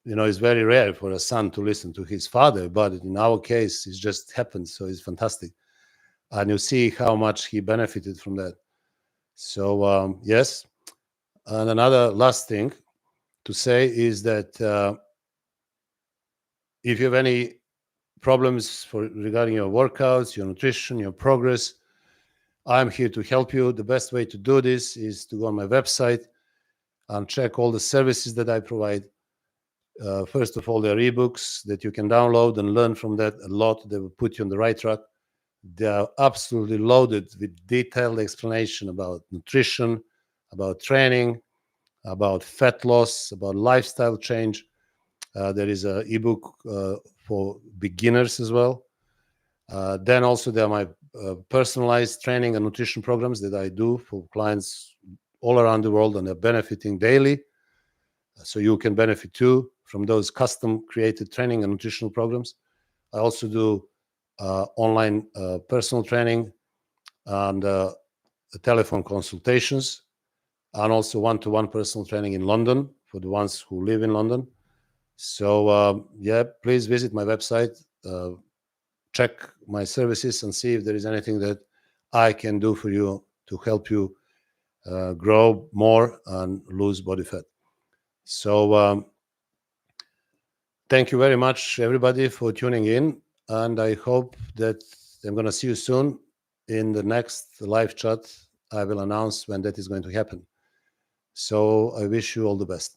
S1: it's very rare for a son to listen to his father, but in our case, it just happened. So it's fantastic. And you see how much he benefited from that. So, yes. And another last thing to say is that if you have any problems regarding your workouts, your nutrition, your progress, I'm here to help you. The best way to do this is to go on my website and check all the services that I provide. First of all, there are eBooks that you can download and learn from that a lot. They will put you on the right track. They are absolutely loaded with detailed explanation about nutrition, about training, about fat loss, about lifestyle change. There is an ebook for beginners as well. Then also there are my personalized training and nutrition programs that I do for clients all around the world, and they're benefiting daily. So you can benefit too from those custom created training and nutritional programs. I also do online personal training and telephone consultations, and also one-to-one personal training in London for the ones who live in London. So please visit my website, check my services, and see if there is anything that I can do for you to help you grow more and lose body fat. So thank you very much, everybody, for tuning in, and I hope that I'm going to see you soon in the next live chat. I will announce when that is going to happen. So I wish you all the best.